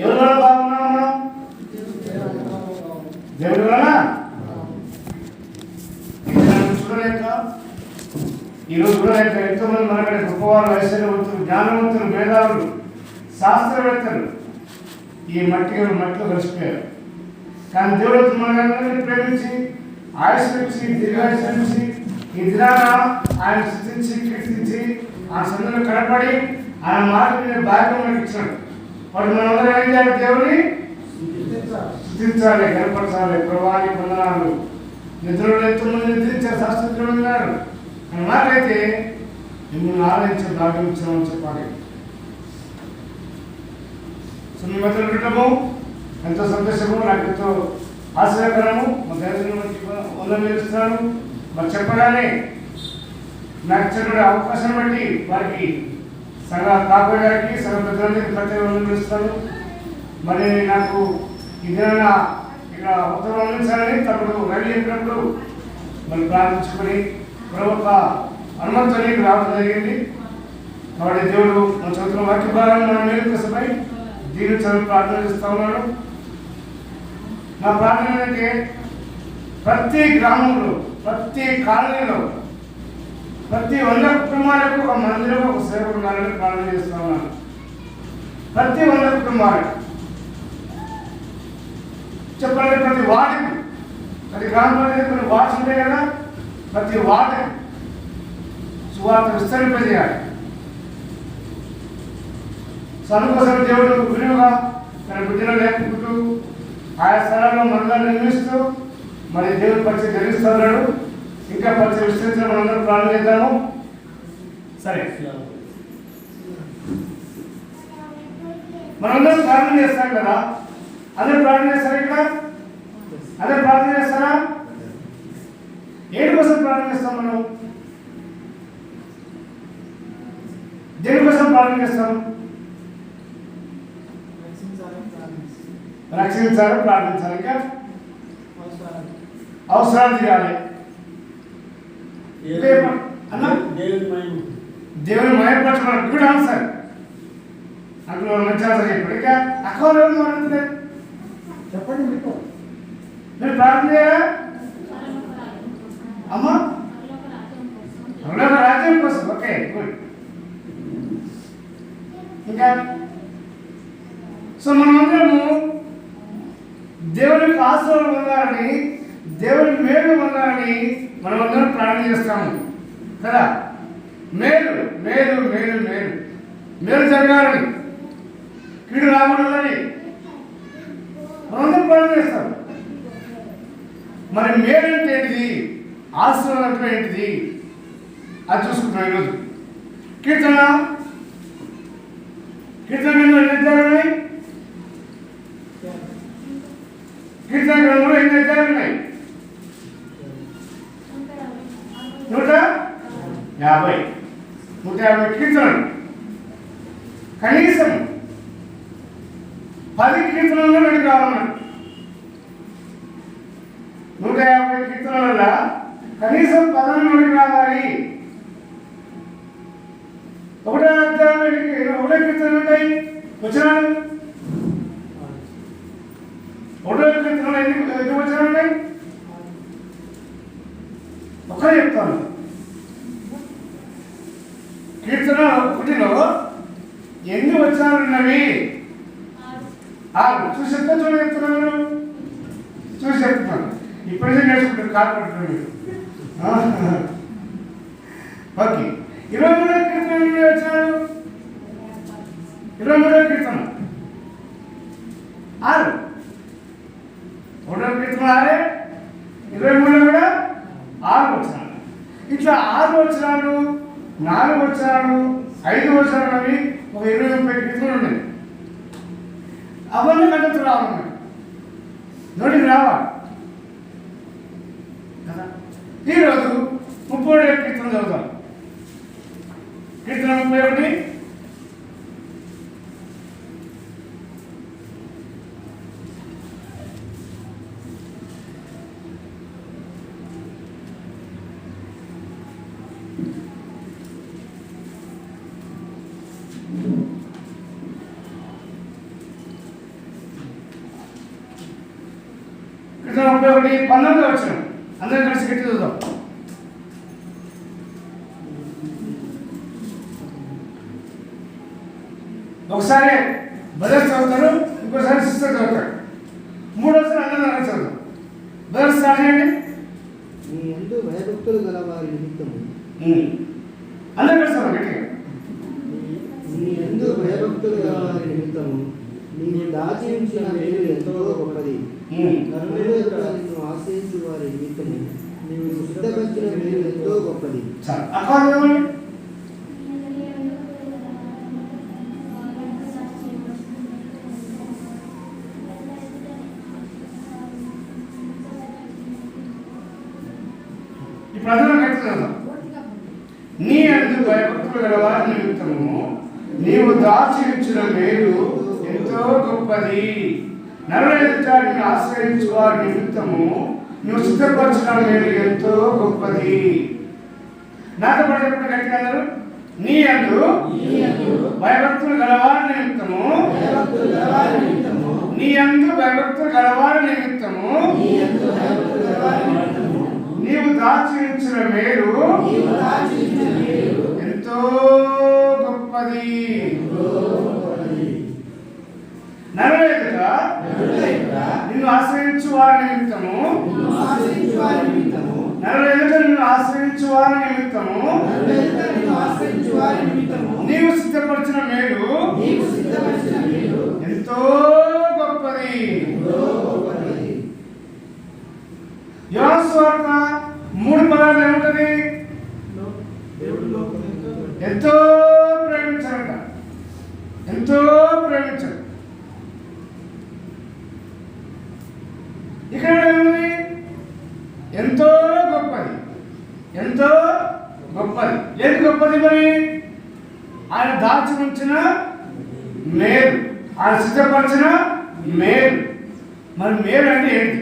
ఎవరి వల్ల బాగున్నాం మనం? దేవుడి వల్ల. చూడలేక ఈరోజు చూడలేక ఎంతోమంది మనకంటే గొప్పవారు, ఐశ్వర్యవంతులు, జ్ఞానవంతులు, మేధావులు, శాస్త్రవేత్తలు ఈ మట్టిలో కలిసిపోయారు. కానీ దేవుడు మనల్ని ప్రేమించి ఆయుష్మించి దీర్ఘాయుష్మించి ఈ దినాన ఆయన స్థుతించి కీర్తించి ఆ సందులో కనపడి ఆయన మాట మీద భాగ్యం ఇచ్చాడు. వాడు మనందరం ఏం చేయాలి? దేవుని స్థుతించాలి, కనపరచాలి. ప్రభాని వందనాలు. నిద్రలో ఎంతోమంది నిద్రించారు, శాస్త్రులు ఉన్నారు. అని మాకైతే మిమ్మల్ని ఆలోచించే భాగ్యం ఇచ్చామని చెప్పాలి. మీ మధ్యలో ఉండటము ఎంతో సంతోషము, నాకు ఎంతో ఆశ్చర్యకరము. మా దేవుని వందనిస్తున్నాను. మరి చెప్పగానే నాకు ఇచ్చిన అవకాశం బట్టి వారికి సంఘ కాపు గారికి సంఘ పెద్దలకి ప్రత్యేక వందనిస్తాను. మరి నాకు ఇదేనా ఇక్కడ ఉత్తరం అందించాలని తప్పుడు రైలు చెప్పినప్పుడు మరి ప్రార్థించుకొని ప్రభుత్వ అనుమతితో రావడం జరిగింది. కాబట్టి దేవుడు మన చదువుతున్న వాక్య భారాన్ని మన మేలు కోసమై దీని చదువు ప్రార్థన చేస్తూ ఉన్నాడు. నా ప్రార్థన ఏంటంటే ప్రతి గ్రామంలో, ప్రతి కాలనీలో, ప్రతి 100 కుటుంబాలకు ఒక మందిరం, ఒక సేవకుడు ఉండాలని ప్రార్థన చేస్తూ ఉన్నాను. ప్రతి 100 కుటుంబాలకు చెప్పాలంటే ప్రతి వార్డుకి, ప్రతి గ్రామంలో కొన్ని వార్డ్స్ ఉంటాయి కదా, ప్రతి వార్డుకి సువార్త విస్తరింపజేయాలి. అందుకోసం దేవుడు విలువగా తన బిడ్డలు లేపుకుంటూ ఆయా స్థలాల్లో మందిరాన్ని నిర్మిస్తూ మరి దేవుడు పరిచయం జరిగిస్తూ ఉన్నాడు. ఇంకా పరిచయం విస్తరించిన మనందరం ప్రార్థన చేద్దాము. సరే, మనందరం ప్రార్థన చేస్తాం కదా, అదే ప్రార్థన చేస్తారా? ఇక్కడ అదే ప్రార్థన చేస్తారా? ఏడు కోసం ప్రార్థన చేస్తాం మనం? దేనికోసం ప్రార్థన చేస్తాం? రక్షించాలి, ప్రార్థించాలి, ఇంకా అవసరాలు తీరాలి. దేవుని మయపరచడం గుడ్ ఆన్సర్. అందులో మంచి ఆన్సర్ చెప్పాడు. ఇంకా అక్కడ చెప్పండి, మీరు ప్రార్థన చేయరా అమ్మా? రాజ్యం కోసం. Okay, good. ఇంకా సో మనమందరము దేవునికి ఆశీర్వాదం పొందాలని, దేవునికి మేలు పొందాలని మనమందరం ప్రార్థన చేస్తాము కదా. మేలు మేలు మేలు మేలు మేలు జరగాలని, కీడు రాకూడదని మనందరం ప్రార్థన చేస్తాం. మరి మేలు అంటే ఏంటిది, ఆశీర్వాదం అంటే ఏంటిది, అది చూసుకుంటాం ఈరోజు. కీర్తన ఎన్ని అధ్యాయాలు ఉన్నాయి? కీర్తన గ్రంథంలో ఎన్ని అధ్యాయాలు ఉన్నాయి? 150 కీర్తనలు. కనీసం 10 కీర్తనల్లో వెళ్ళి కావాలన్నాడు. 150 కీర్తనల వల్ల కనీసం 10 నుండి రావాలి. ఒకటో కీర్తనలు ఉంటాయి వచనాలు. ఒకటో కీర్తనలు ఎన్ని వచనాలు ఉన్నాయి? ఒకరే చెప్తాను. కీర్తన 1లో ఎన్ని వచనాలు ఉన్నవి? 6. చూసి చెప్తా, చూడ చెప్తున్నాను, చూసి చెప్తున్నాను. ఇప్పుడే నేర్చుకుంటారు, కాకపోతే మీరు. ఓకే, 23వ కీర్తన ఎన్ని వచనాలు? 23వ కీర్తన 6. 1వ కీర్తన 6, 23 కూడా 6 వచనాలు. ఇట్లా 6 వచనాలు, 4 వచనాలు, 5 వచనాలు అవి ఒక 20-30 కీర్తనలు ఉన్నాయి. అవన్నీ కంటే రావాలి, నోటికి రావాలి కదా. ఈరోజు 31వ కీర్తన చదువుతాం. కీర్తన 31. 31:19 వచ్చిన అందరం కలిసి గట్టి చూద్దాం. ఒకసారి బ్రదర్స్ చదువుతారు, ఇంకోసారి సిస్టర్ చదువుతారు, మూడోసారి అందరూ కలిసి చదువుతాం. బ్రదర్స్ స్టార్ట్ చేయండి. నీ యందు భయభక్తులు గల వారి నిమిత్తము అందరూ కలిసి గట్టిగా. నీ యందు భయభక్తులు గల వారి నిమిత్తము నీవు దాచి ఉంచిన మేలు ఎంతో గొప్పది. నరుల ఎదుట నిన్ను ఆశ్రయించు వారి నిమిత్తము నీవు సిద్ధపరిచిన మేలు ఎంతో గొప్పది. నీ యందు భయభక్తులు గల వారి నిమిత్తము నీవు దాచి ఉంచిన మేలు ఎంతో గొప్పది. నరుల ఎదుట నిన్ను ఆశ్రయించు వారి నిమిత్తము నువ్వు సిద్ధపరిచిన మేలు ఎంతో గొప్పది. నాతో పడేటప్పుడు గట్టిగా అన్నారు. నీ యందు భయభక్తులు గలవారి నిమిత్తము నీ యందు భయభక్తులు గలవారి నిమిత్తము నీవు దాచి ఉంచిన మేలు ఎంతో గొప్పది. నరుల ఎదుట నిన్ను ఆశ్రయించు వారి నిమిత్తము నరుల ఎదుట నిన్ను ఆశ్రయించు వారి నిమిత్తము నీవు సిద్ధపరిచిన మేలు ఎంతో గొప్పది. యోహాను సువార్త 3:16 ఏముంటది? ఎంతో ప్రేమించారట, ఎంతో ప్రేమించారు. ఇక్కడ ఏముంది? ఎంతో గొప్పది, ఎంతో గొప్పది. ఏది గొప్పది? మరి ఆయన దాచి ఉంచిన మేలు, ఆయన సిద్ధపరిచిన మేలు. మరి మేలు అంటే ఏంటి?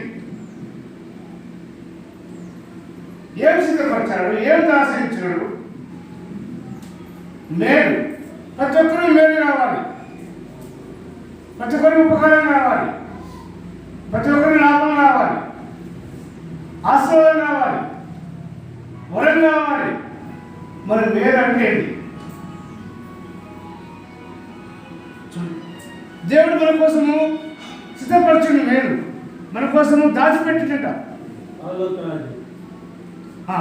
ఏం సిద్ధపరిచాడు? ఏం దాచించాడు? మేలు. ప్రతి ఒక్కరు మేలు కావాలి, ప్రతి ఒక్కరికి ఉపకారం కావాలి, ప్రతి ఒక్కరికి లాభం కావాలి, ఆశీర్వాదం కావాలి, వరం కావాలి. మరి మేలు అంటే ఏంటి? దేవుడు మన కోసము సిద్ధపరచుని మేలు మన కోసము దాచిపెట్టినట.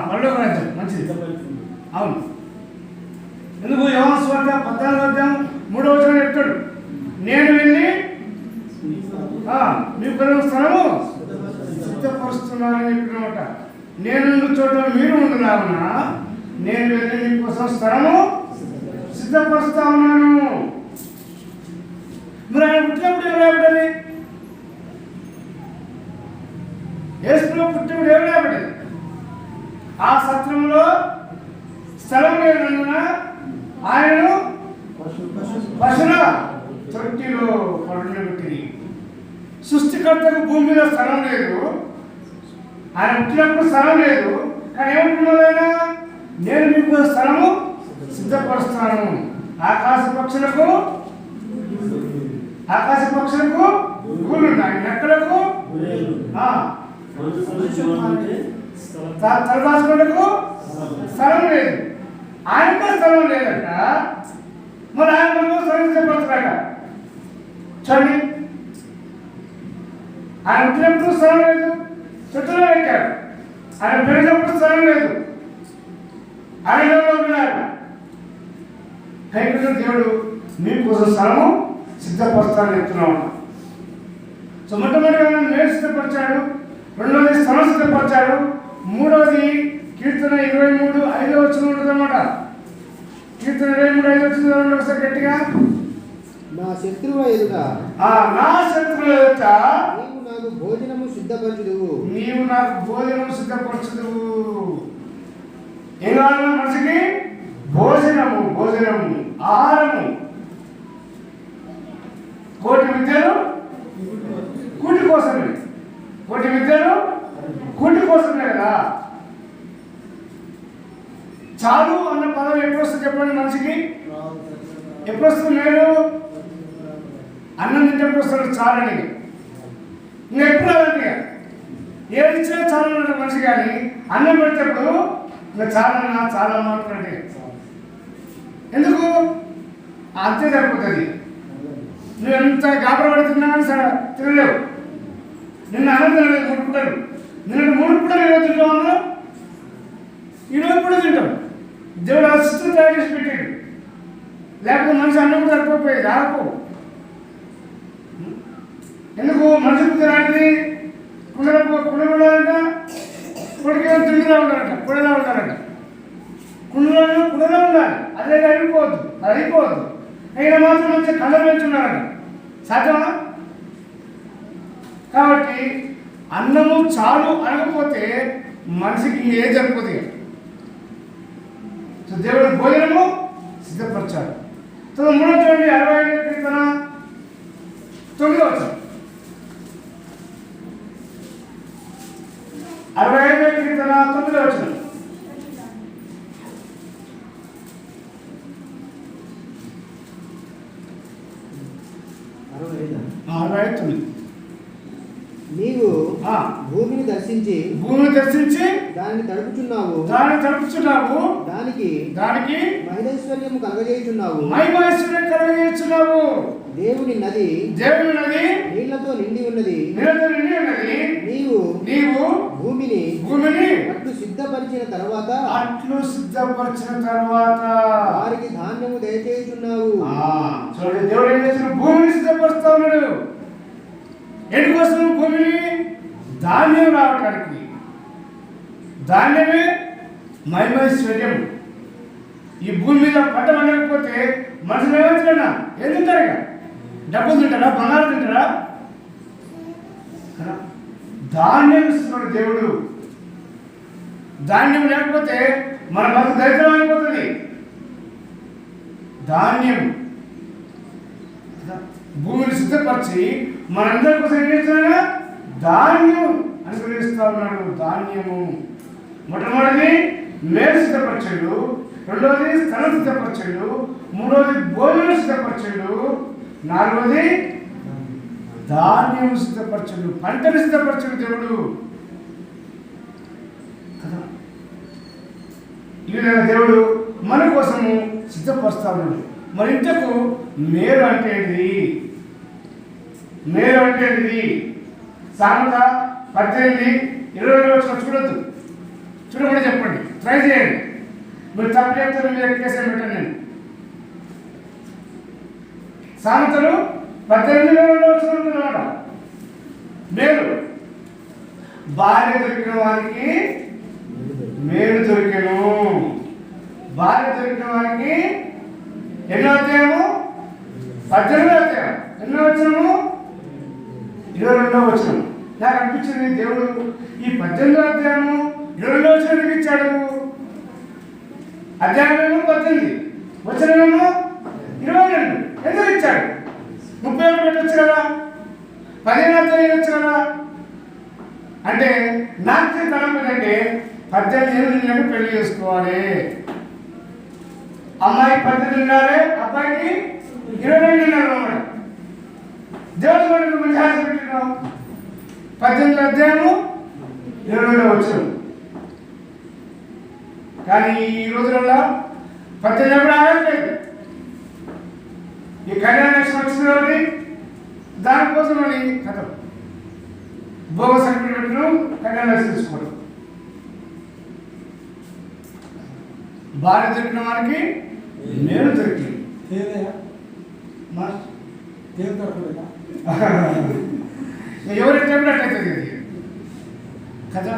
పరలోక రాజ్యం మంచిది. అవును. ఎందుకు? యోహాను సువార్త 14:3 చెప్తాడు, నేను వెళ్ళి మీ కొరకు స్థలము సిద్ధపరుస్తున్నానని చెప్పినమాట. నేను చోట మీరు ఉండలాగున నేను వెళ్ళి మీకోసం స్థలము సిద్ధపరుస్తా ఉన్నాను. మీరు ఆయన పుట్టినప్పుడు ఏం రాబడ్డది? యేసులో పుట్టినప్పుడు ఏం రాబడ్డది? ఆ సత్రంలో స్థలం లేనందున ఆయనను పశుల తొట్టిలో పడుండబెట్టింది. సృష్టికర్తకు భూమి మీద స్థలం లేదు, ఆయన పుట్టినప్పుడు స్థలం లేదు. కానీ ఏమంటున్నారు ఆయన? నేను మీకు స్థలము సిద్ధపరుస్తాను. ఆకాశ పక్షులకు గూళ్ళున్నాయి, నెక్కలకు తలదాచుకోవడానికి స్థలం లేదు. ఆయనకు స్థలం లేదంట. మరి ఆయన స్థలం సిద్ధపరుస్తాడట. చూడండి, ఆయన పుట్టినప్పుడు స్థలం లేదు, చెట్టులో ఎక్కాడు. ఆయన పెరిగినప్పుడు స్థలం లేదు, అరణ్యంలో ఉన్నాడు. కైకున్న దేవుడు మీకోసం స్థలము సిద్ధపరుస్తానని చెప్తున్నాడు. సో మొట్టమొదటిగా నేను సిద్ధపరిచాడు, రెండవది స్థలం సిద్ధపరిచాడు, మూడవది కీర్తన 23:5 ఉంటుంది అన్నమాట. కీర్తన 23:5 ఒకసారి గట్టిగా. నా శత్రువు ఎదుట నీవు నాకు భోజనము సిద్ధపరచుదువు. ఏం కావాలి మనిషికి? భోజనము, ఆహారము. కోటి విద్యలు కూటి కోసమే, కూటి కోసమే కదా. చాలు అన్న పదం ఎప్పుడు వస్తుంది చెప్పండి మనిషికి? ఎప్పుడు వస్తుంది? నేను అన్నం తింటప్పుడు వస్తాడు చాలని. ఇంకా ఎప్పుడు అదండి ఏది ఇచ్చినా చాలా ఉంటాడు మనిషి, కానీ అన్నం పెట్టేప్పుడు ఇంకా చాలా మాట్లాడే ఎందుకు అంతే సరిపోతుంది. నువ్వు ఎంత గాబరపడుతున్నా కానీ సరే తినలేవు. నిన్న అన్నం తినలేదు 3 పూటలు, నిన్న 3 పూటలు ఈరోజు తింటావు, అందులో ఈరోజు కూడా తింటాం. దేవుడు అసిస్టెంట్ తయారు చేసి పెట్టాడు, లేకపోతే మనిషి అన్నం కూడా సరిపోయేది ఆకు. ఎందుకు మనిషి కుదిరాంటిది కుండ ఉండాలంట, కుడికేమో తిండిలా ఉండాలంట, కుడలా ఉండాలంట. కుడలో ఉండాలి, అదే అయిపోవద్దు. అయినా మాత్రం మంచి కలర్ పెంచున్నారంట, సాధ్యమా? కాబట్టి అన్నము చాలు అనకపోతే మనిషికి ఏ జరిపోతుంది. సో దేవుడు భోజనము సిద్ధపరచాడు. 3వ చూడండి 65 కీర్తన 9వ వచనం. 65 కీర్తన 9వ వచనం. నీవు భూమిని దర్శించి దాన్ని తడుపుచున్నావు, దానికి మహిమైశ్వర్యము కలగజేయుచున్నావు. దేవుని నది నీళ్లతో నిండి ఉన్నది. నీవు భూమిని అట్లు సిద్ధపరిచిన తర్వాత వారికి ధాన్యము దయచేయుచున్నావు. చూడండి, దేవుడు ఏం చేసిన భూమిని సిద్ధపరుస్తా ఉన్నాడు. ఎందుకోసం? భూమిని ధాన్యం రావడానికి. ధాన్యమే మహిమైశ్వర్యం. ఈ భూమి మీద పంట పండకపోతే మనుషులు ఏమవుతున్నా ఏం తింటారు? ఇక డబ్బులు తింటారా, బంగారం తింటారా? ధాన్యం ఇస్తున్నాడు దేవుడు. ధాన్యం లేకపోతే మన బతుకు దరిద్రం అయిపోతుంది. ధాన్యం భూమిని సిద్ధపరిచి మనందరి కోసం ఏం చేస్తున్నా? ధాన్యం అనుగ్రహిస్తా ఉన్నాడు. ధాన్యము మొట్టమొదటిది మేలు సిద్ధపరచాడు, రెండవది స్థలం సిద్ధపరచాడు, మూడవది భోజనం సిద్ధపరచాడు, నాలుగవది ధాన్యం సిద్ధపరచాడు, పంటను సిద్ధపరచాడు దేవుడు కదా. ఈ విధంగా దేవుడు మన కోసము సిద్ధపరుస్తా ఉన్నాడు. మరి ఇంతకు మేలు అంటే ఏంటిది? మేలు అంటే ఏంటిది? సామెత 18:20 చూడమని చెప్పండి, ట్రై చేయండి. మీరు తప్పు చెప్తారు, మీరు ఎక్కేసారి పెట్టండి. నేను సామెతలు 18:20 మేలు. భార్య దొరికిన వారికి మేలు దొరికెను. భార్య దొరికిన వారికి ఎన్నో అధ్యాయము? 18వ అధ్యాయం. ఎన్నో వచనము? 22వ వచనం. నాకు అనిపించింది దేవుడు ఈ 18వ అధ్యాయము 22వ వచనానికి ఇచ్చాడు. అధ్యాయమేమో 18, వచనమేమో 22. ఎందుకు ఇచ్చాడు? 31 పెట్టవచ్చు కదా, 15 అధ్యాయం వచ్చు కదా. అంటే నాకు తలం ఏంటంటే 18 ఏళ్ళు పెళ్లి చేసుకోవాలి. అమ్మాయి 18 ఉండాలి, అబ్బాయికి 22 ఉండాలి అన్నమాట. దేవుడు మనకు మంచి ఆశ పెట్టినాం. 18వ అధ్యాయము 22వ వచనం. కానీ ఈ రోజులలో 18 ఎప్పుడు ఆగట్లేదు. ఈ కళ్యాణ లక్ష్మి వచ్చింది కాబట్టి దానికోసం అని కథ భోగ సర్టిఫికెట్ను కళ్యాణ లక్ష్మి తీసుకోవడం. భార్య దొరికిన వారికి మేలు దొరికింది. ఎవరికి చెప్పినట్లయితే కదా.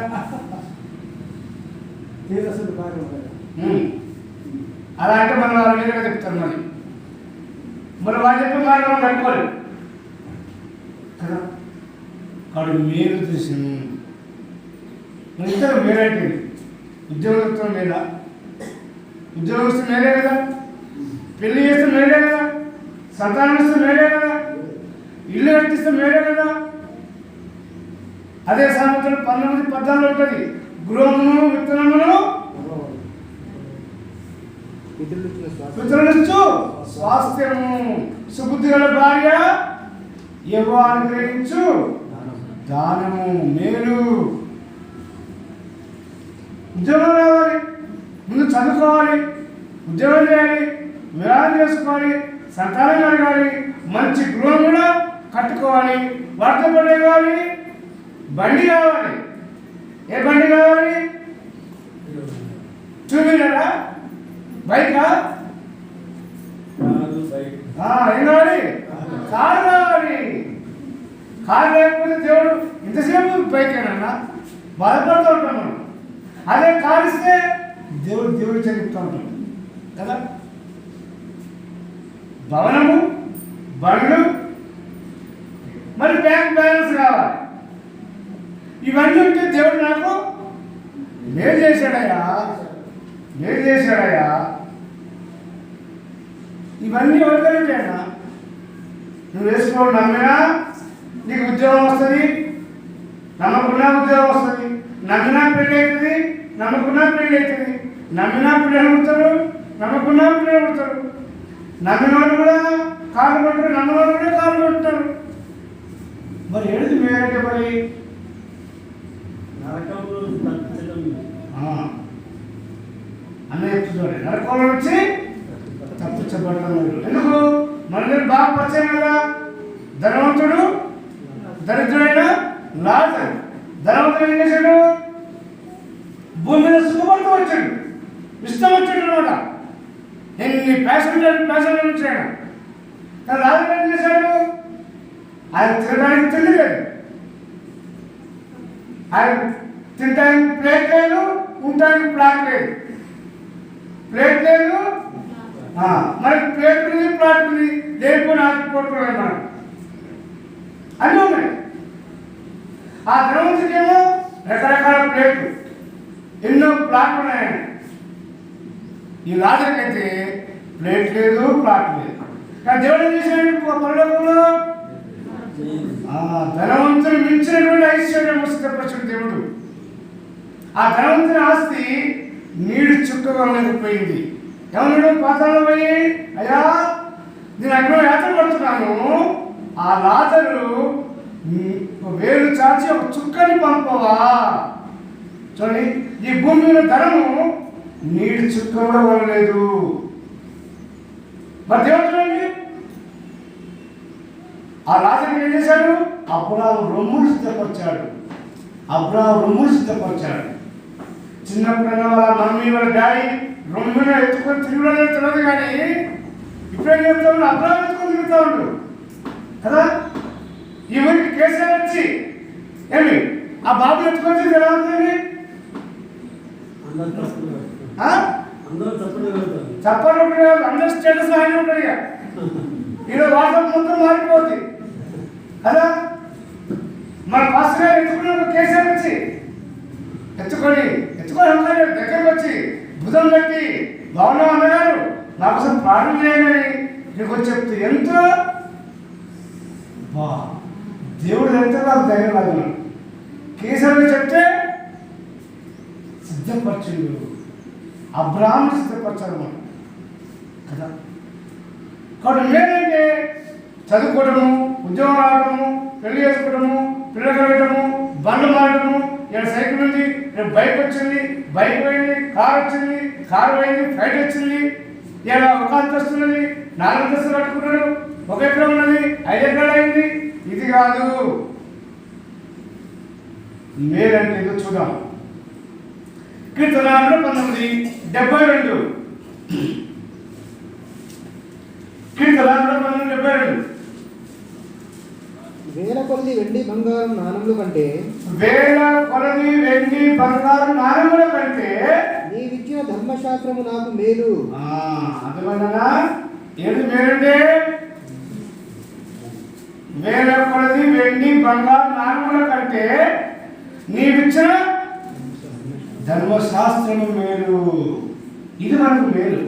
అలా అంటే మనం వాళ్ళు వేరేగా చెప్తారు. మరి వాళ్ళు చెప్పే మార్గం కట్టుకోలేదు కదా. వాడు మేలు చేసింది. మన ఇద్దరు మేలంటే ఉద్యోగస్తులు మేలా? ఉద్యోగస్తులు మేలే కదా, పెళ్లి చేస్తే మేలే కదా, సంతానం ఇస్తే మేలే కదా, ఇల్లు కట్టిస్తే మేలే కదా. అదే సామెతలు 19:14 ఉంటుంది. గృహమును విత్తనమును పితరులిచ్చు స్వాస్థ్యము, సుబుద్ధి గల భార్య యెహోవా అనుగ్రహించు దానము, మేలు. ఉద్యోగం రావాలి, ముందు చదువుకోవాలి, ఉద్యోగం చేయాలి, వివాహం చేసుకోవాలి, సంతానం కలగాలి, మంచి గృహం కూడా కట్టుకోవాలి. వాటితో పాటు ఏం కావాలి? బండి కావాలి. ఏ బండి కావాలి? టూ వీలరా, బైకా? ఏం కావాలి? కారు కావాలి. కారు లేకపోతే దేవుడు ఇంతసేపు బైకేనన్నా బాధపడుతూ ఉంటాం మనం. అదే కారు ఇస్తే దేవుడు చెప్తూ ఉంటాం కదా. భవనము, బండ్లు, మరి బ్యాంక్ బ్యాలెన్స్ కావాలి. ఇవన్నీ ఉంటే దేవుడు నాకు మేలు చేశాడయ్యా, మేలు చేశాడయ్యా. ఇవన్నీ ఎవరికైనా నువ్వు వేసుకోవడం నమ్మినా నీకు ఉద్యోగం వస్తుంది, నమ్మకున్నా ఉద్యోగం వస్తుంది, నమ్మినా పెళ్ళి అవుతుంది, నమ్మకున్నా పెళ్ళి అవుతుంది, నమ్మినా పిల్లలు పుడతారు, నమ్మకున్నా పిల్లలు పుడతారు. నమ్మిన వాళ్ళు కూడా కాళ్ళు కొట్టారు, నమ్మిన వాళ్ళు కూడా కాళ్ళు కొట్టారు. మరి ఏది మేలంటే మరి అన్న చెప్తున్నాడు, నరకంలో వచ్చి తప్పించబడ్డాడు. ఎందుకు? మన బాగా పరిచయం కదా. ధనవంతుడు, దరిద్రుడైన లాజరు. ధనవంతుడు ఏం చేశాడు? భూమి మీద సుఖపడుతూ వచ్చాడు, ఇష్టం వచ్చాడు అనమాట. ఎన్ని ప్యాషన్ వచ్చాడు. కానీ లాజరు ఏం చేశాడు? ఆయన తినడానికి తిండి లేదు, ఆయన తినడానికి ప్లేట్ లేదు, ఉండటానికి ప్లాట్ లేదు. ప్లేట్ లేదు, మరి ప్లేట్ ఉంది, ప్లాట్ ఉంది, లేకపోతే ఆగిపోతున్నాయి మనం అన్నీ ఉన్నాయి. ఆ ధనవంతుడికేమో రకరకాల ప్లేట్లు, ఎన్నో ప్లాట్లు ఉన్నాయని. ఈ లాజరుకైతే ప్లేట్ లేదు, ప్లాట్ లేదు. కానీ దేవుడు ఏం చేశాడు? పరలోకంలో ధనవంతుని మించినటువంటి ఐశ్వర్యం సిద్ధపరచుడు దేవుడు. ఆ ధనవంతుని ఆస్తి నీడు చుక్కగా లేకపోయింది. ఏమన్నాడు? పాతాళంలో పోయి, అయ్యా నేను అక్కడ యాత్ర పడుతున్నాను, ఆ లాజరు వేలు చాచి ఒక చుక్కని పంపవా. చూడండి, ఈ భూమి మీద ధనము నీడు చుక్క కూడా ఇవ్వలేదు. మరి దేవుడు చూడండి, ఆ లాజరు ఏం చేశాడు? అబ్రాహాము రొమ్ములు సిద్ధపరిచాడు, అబ్రాహాము రొమ్ములు సిద్ధపరిచాడు. చిన్నప్పుడైనా వాళ్ళ మమ్మీ వాళ్ళ డాడీ రొమ్మున ఎత్తుకొని తిరుగుడనే తెలియదు, కానీ ఇప్పుడేం చెప్తా ఉండు? అబ్రాహాం ఎత్తుకొని తిరుగుతూ ఉండు కదా. ఈ ఊరికి కేసీఆర్ వచ్చి ఏమి ఆ బాబు ఎత్తుకొని తిరిగి ఎలా ఉంటుంది? చెప్పండి, అందరూ స్టేటస్ ఆయన ఉంటాడు. ఇక ఈరోజు వాట్సాప్ మొత్తం మారిపోతుంది కదా. మన పాస్టర్ గారు ఎత్తుకున్న కేసీఆర్ వచ్చి ఎత్తుకొని దగ్గరకు వచ్చి భుజం కట్టి, బాగున్నావు అన్నగారు, నా కోసం ప్రార్థన చేయని నీకు వచ్చి చెప్తే ఎంతో దేవుడు ఎంతో నాకు ధైర్యం లాగా. కేసీఆర్ చెప్తే సిద్ధపరచుడు, అబ్రాహాము సిద్ధపరచాడు మనం కదా. కాబట్టి మేమంటే చదువుకోవడము, ఉద్యోగం రావడము, పెళ్లి చేసుకోవడము, పిల్లలు కలగడము, బండ్లు మారడము. ఇక్కడ సైకిల్ ఉంది, ఇక్కడ బైక్ వచ్చింది, బైక్ పోయింది, కారు వచ్చింది, కారు పోయింది, ఫ్లైట్ వచ్చింది. ఇక్కడ ఒక అంతస్తు ఉన్నది, 4 అంతస్తులు కట్టుకున్నాడు, ఒక ఎకరం ఉన్నది, 5 ఎకరాలు అయింది. ఇది కాదు మేలంటే ఏదో చూద్దాం. కీర్తన 19:72, కీర్తన 19:72. వేల కొలది వెండి బంగారం నాణముల కంటే, వేల కొలది వెండి బంగారు నాణముల కంటే నీవిచ్చిన ధర్మశాస్త్రము నాకు మేలు. అందువలన ఏది మేలంటే? వేల కొలది వెండి బంగారు నాణముల కంటే నీవిచ్చిన ధర్మశాస్త్రము మేలు. ఇది మనకు మేలు.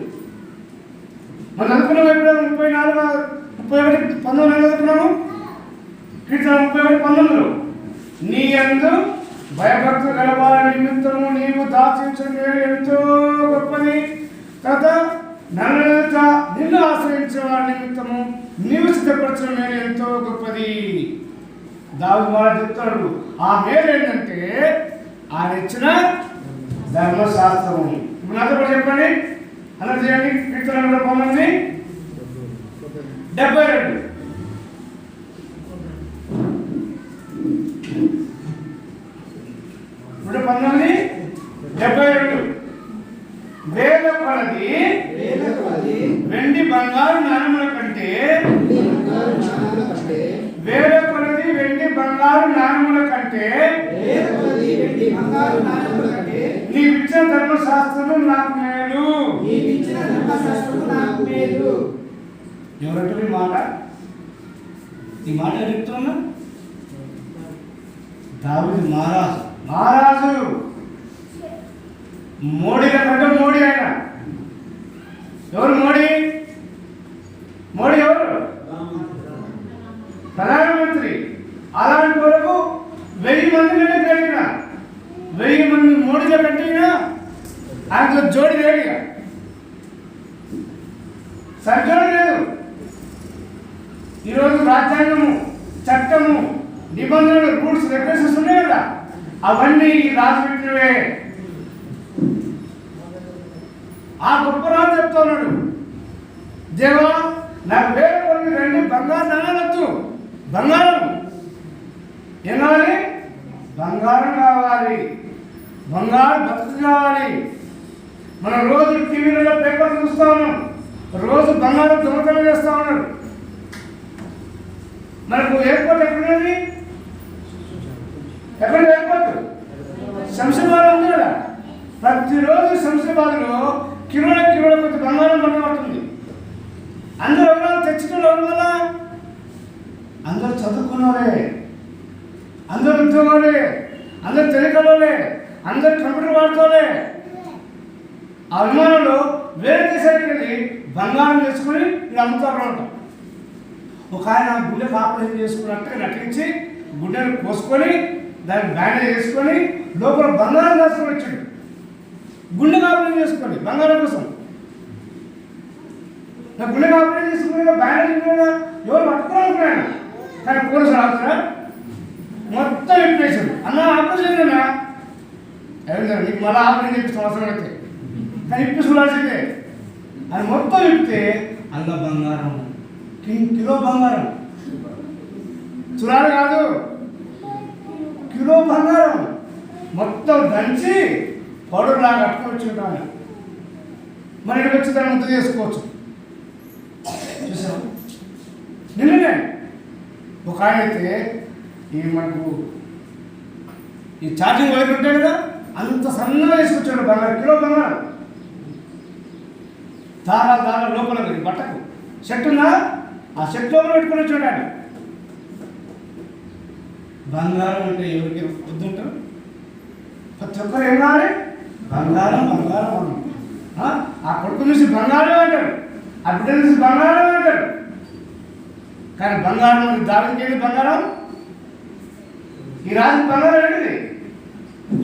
మనం అనుకున్నాం ఎప్పుడు? 19 అనుకున్నాము. కీర్తన 31:19 నీ యందు భయభక్తులు గలవారి నిమిత్తము నీవు దాచించిన మేలు ఎంతో గొప్పది. తర్వాత నిన్ను ఆశ్రయించిన వారి నిమిత్తము నీవు సిద్ధపరిచిన మేలు ఎంతో గొప్పది. దావీదు మహారాజు చెప్తాడు, ఆ మేలు ఏంటంటే ఆయన ఇచ్చిన ధర్మశాస్త్రము. ఇప్పుడు నాతో కూడా చెప్పండి, అలా చేయండి. కీర్తన 19:72. 19:72. వేల కొలది వెండి బంగారు నాణముల కంటే, వేల కొలది వెండి బంగారు నాణముల కంటే నీవిచ్చిన ధర్మశాస్త్రము నాకు మేలు. ఎవరంటే ఈ మాట చెప్తున్నా? దావీదు మహారాజు మోడీల కంటే మోడీ ఆయన. ఎవరు మోడీ? ఎవరు? ప్రధానమంత్రి. అలాంటి వరకు 1000 మంది కంటే కలిగిన 1000 మంది మోడీలో కంటే ఆయనతో జోడి లేడు, సరిజోడి లేదు. ఈరోజు రాజ్యాంగము, చట్టము, నిబంధనలు, రూల్స్, రెగ్యులేషన్స్ ఉన్నాయి కదా, అవన్నీ ఈ రాజు పెట్టినవే. ఆ గొప్ప రాజు చెప్తున్నాడు, దేవా నాకు వేల కొలది వెండి బంగారు నాణాలొద్దు. బంగారం ఏం కావాలి? బంగారం కావాలి. బంగారు బతుకు కావాలి. మనం రోజు టీవీలలో పేపర్ చూస్తా ఉన్నాం, రోజు బంగారం దొంగతనం చేస్తా ఉన్నారు. మనకు ఎయిర్పోర్ట్ ఎక్కడున్నది? ఎక్కడ ఎయిర్పోర్ట్? శంషాబాద్ ఉంది కదా. ప్రతిరోజు శంషాబాద్లో కిలోల కొద్ది బంగారం పట్టబడుతుంది. అందరూ ఎవరు తెచ్చిన వల్ల? అందరూ చదువుకున్నవారే, అందరూ ఉద్యోగాలే, అందరూ తెలియకలే, అందరూ కంప్యూటర్ వాడుకోలే. ఆ విమానంలో వేరే దేశానికి వెళ్ళి బంగారం చేసుకుని ఇది అమ్ముతారు ఉంటాం. ఒక ఆయన గుండెకు ఆపరేషన్ చేసుకున్నట్టుగా నటించి గుండెను కోసుకొని దాన్ని బ్యాండేజ్ చేసుకొని లోపల బంగారం దాచుకొని వచ్చాడు. గుండెకు ఆపరేషన్ చేసుకొని బంగారం కోసం. నా గుండెకు ఆపరేషన్ చేసుకుని బ్యాండేజ్ ఎవరు పట్టుకోవాలనుకున్నాను, కానీ పోలీసులు ఆపుతారా? మొత్తం విప్పేశాడు. అన్న ఆపరేషన్ అయినా ఏమైందా నీకు మళ్ళీ ఆపరేషన్ చేపిస్తాం అవసరం అయితే, కానీ ఇప్పి చూడాల్సిందే. అది మొత్తం ఇప్పితే అల్ల బంగారం, కిలో బంగారం, చురాలు కాదు, కిలో బంగారం మొత్తం దంచి పౌడర్లాగా కట్టుకోవచ్చు ఉంటాను. మరి ఇక్కడ వచ్చి దాన్ని ముద్ద చేసుకోవచ్చు. చూసాం నిన్ననే ఒక ఆయన అయితే ఈ మనకు ఈ ఛార్జింగ్ వైర్ ఉంటాయి కదా, అంత సన్నగా వేసుకొచ్చాడు బంగారం, కిలో బంగారం. దారా లోపల బట్టకు షర్ట్ ఉందా, ఆ షర్ట్ లోపల పెట్టుకుని వచ్చాడు ఆయన. బంగారం అంటే ఎవరికి వద్దుంటారు? ప్రతి ఒక్కరు ఏం కావాలి? బంగారం. ఆ కొడుకు చూసి బంగారం అంటారు, ఆ బిడ్డ చూసి బంగారం అంటారు. కానీ బంగారం దానికి బంగారం, ఈ రాజు బంగారం ఏంటిది?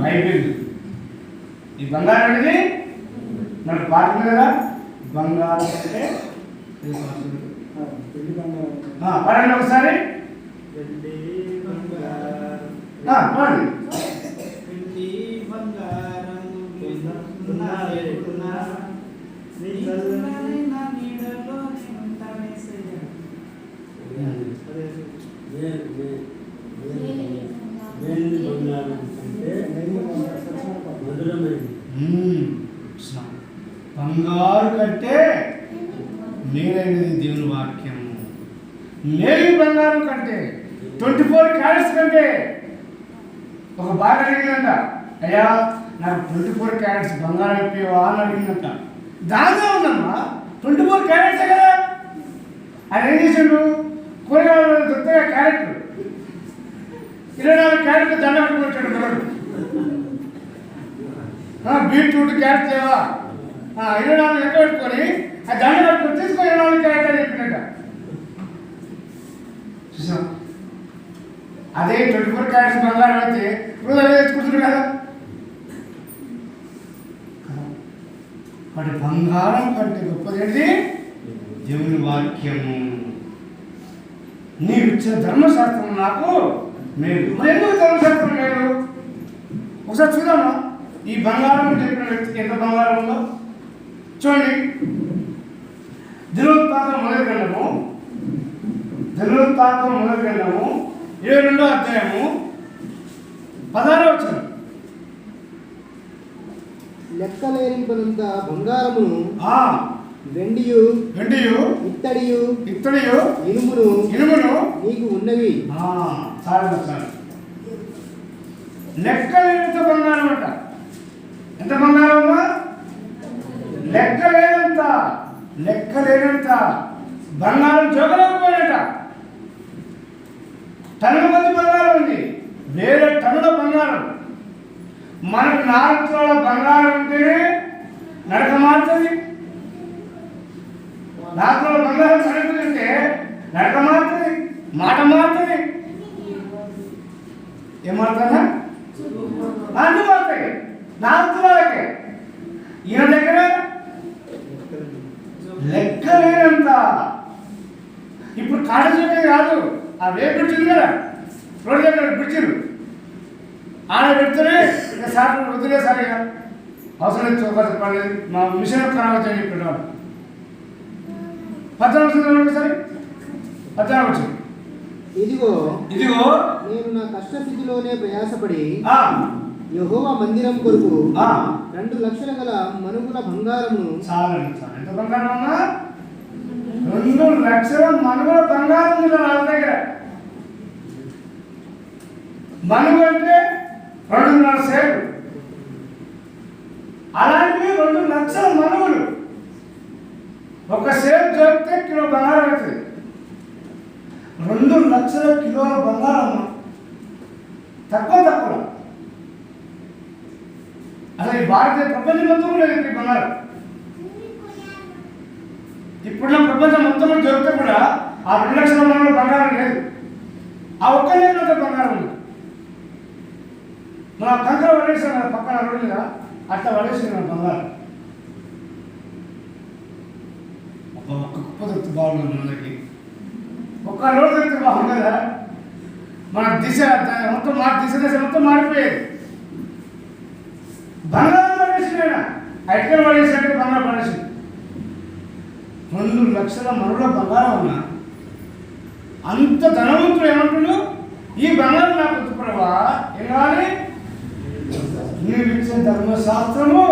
బైబిల్. ఈ బంగారం ఏంటిది? మనకు పాట కదా, బంగారం అంటే పడండి ఒకసారి. పడండి. బంగారు కంటే మేలైనది దేవుని వాక్యము. మేలు బంగారం కంటే 24 క్యారెట్స్ కంటే. ఒక బాగా అడిగిందంట, అయ్యా నాకు 24 క్యారెట్స్ బంగారం ఇప్పేవా అని అడిగిందంట. దానిలో ఉందమ్మా 24 క్యారెట్సే కదా. ఆయన ఏం చేసాడు? కూరగాయలు దొరుకుతాయి క్యారెట్ 24 క్యారెట్లు దండ కట్టుకుని వచ్చాడు మనడు. బీట్రూట్ క్యారెట్ లేవా 24 ఎక్క పెట్టుకొని ఆ దండ కట్టుకొని తీసుకో 24 క్యారెట్ అని చెప్పినట్ట. చూసాం, అదే 24 క్యారెట్స్ బంగారం అయితే రోజు అదే తెచ్చుకుంటున్నారు కదా. వాటి బంగారం కంటే గొప్పది దేవుని వాక్యము. నీవు ఇచ్చిన ధర్మశాస్త్రం నాకు మేలు. మరి ఎందుకు ధర్మశాస్త్రం మేలు? ఒకసారి చూద్దామా? ఈ బంగారం చెప్పిన వ్యక్తికి ఎంత బంగారం ఉందో చూడండి. దినోత్పాతం మొదటి గ్రంథము 22వ అధ్యాయము 16వ వచనం. లెక్కలేరింపనంత బంగారమును వెండియు ఇత్తడియు ఇనుమును నీకు ఉన్నవి. లెక్కలేనంత బంగారం అంట. ఎంత బంగారం? లెక్కలేనంత బంగారం జోగలేకపోయినట. టన్నుల మంది బంగారం ఉంది, వేరే టన్నుల బంగారం. మనకు 4 తులాల బంగారం ఉంటేనే నడక మారుతుంది. 4 తులాల బంగారం నడుపుతుంటే నడక మారుతుంది, మాట మారుతుంది. ఏం మారుతుందా? అన్ని మారుతాయి 4 తులాలకే. ఈయన దగ్గర లెక్కలేనంత. ఇప్పుడు కాడచూటే కాదు, ఆ వేపు బ్రిడ్జిలు కదా, రోడ్డు దగ్గర బ్రిడ్జిలు ఆడ పెడితేనే ఇక సార్ వదిలే సార్, ఇక అవసరం చూపాల్సి పడలేదు, మా మిషన్ ఖరాబ్ వచ్చని చెప్పాడు. 14 సరే 14 వచ్చింది. ఇదిగో నేను నా కష్టస్థితిలోనే ప్రయాసపడి యెహోవా మందిరం కొరకు 2 లక్షల గల మనుగుల బంగారమును. ఎంత బంగారం అన్నా? 2 లక్షల మనుగుల బంగారం ఉంది వాళ్ళ దగ్గర. మనుగు అంటే 2.5 సేరు. అలాంటివి 2 లక్షల మనుగులు. ఒక సేరు దొరికితే కిలో బంగారం అవుతుంది. 2 లక్షల కిలోల బంగారం తక్కువ. అసలు ఈ భారతీయ ప్రపంచం మొత్తం కూడా లేదు ఈ బంగారం. ఇప్పుడున్న ప్రపంచం మొత్తం దొరికితే కూడా ఆ 2 లక్షల మంది బంగారం లేదు. ఆ ఒక్క లేనంత బంగారం ఉంది. మన కంకర పడేసాం కదా పక్కన రోడ్డు మీద, అట్లా పడేసింది మన బంగారం. ఒక్క కుప్ప దొరికి బాగుంది మన దగ్గరికి. ఒక్క రోడ్డు దొరికి బాగుంది కదా. మన దిశ మొత్తం మొత్తం మారిపోయేది. బంగారం పడేసింది. ఐక్యం పడేసినట్టు బంగారం పడేసింది. 2 లక్షల మనుల బంగారం ఉన్నా అంత ధనవంతుడు ఏమంటుడు? ఈ బంగారం నాకు వద్దు ప్రభా, ఏం కావాలి? నీవు ఇచ్చే ధర్మశాస్త్రము.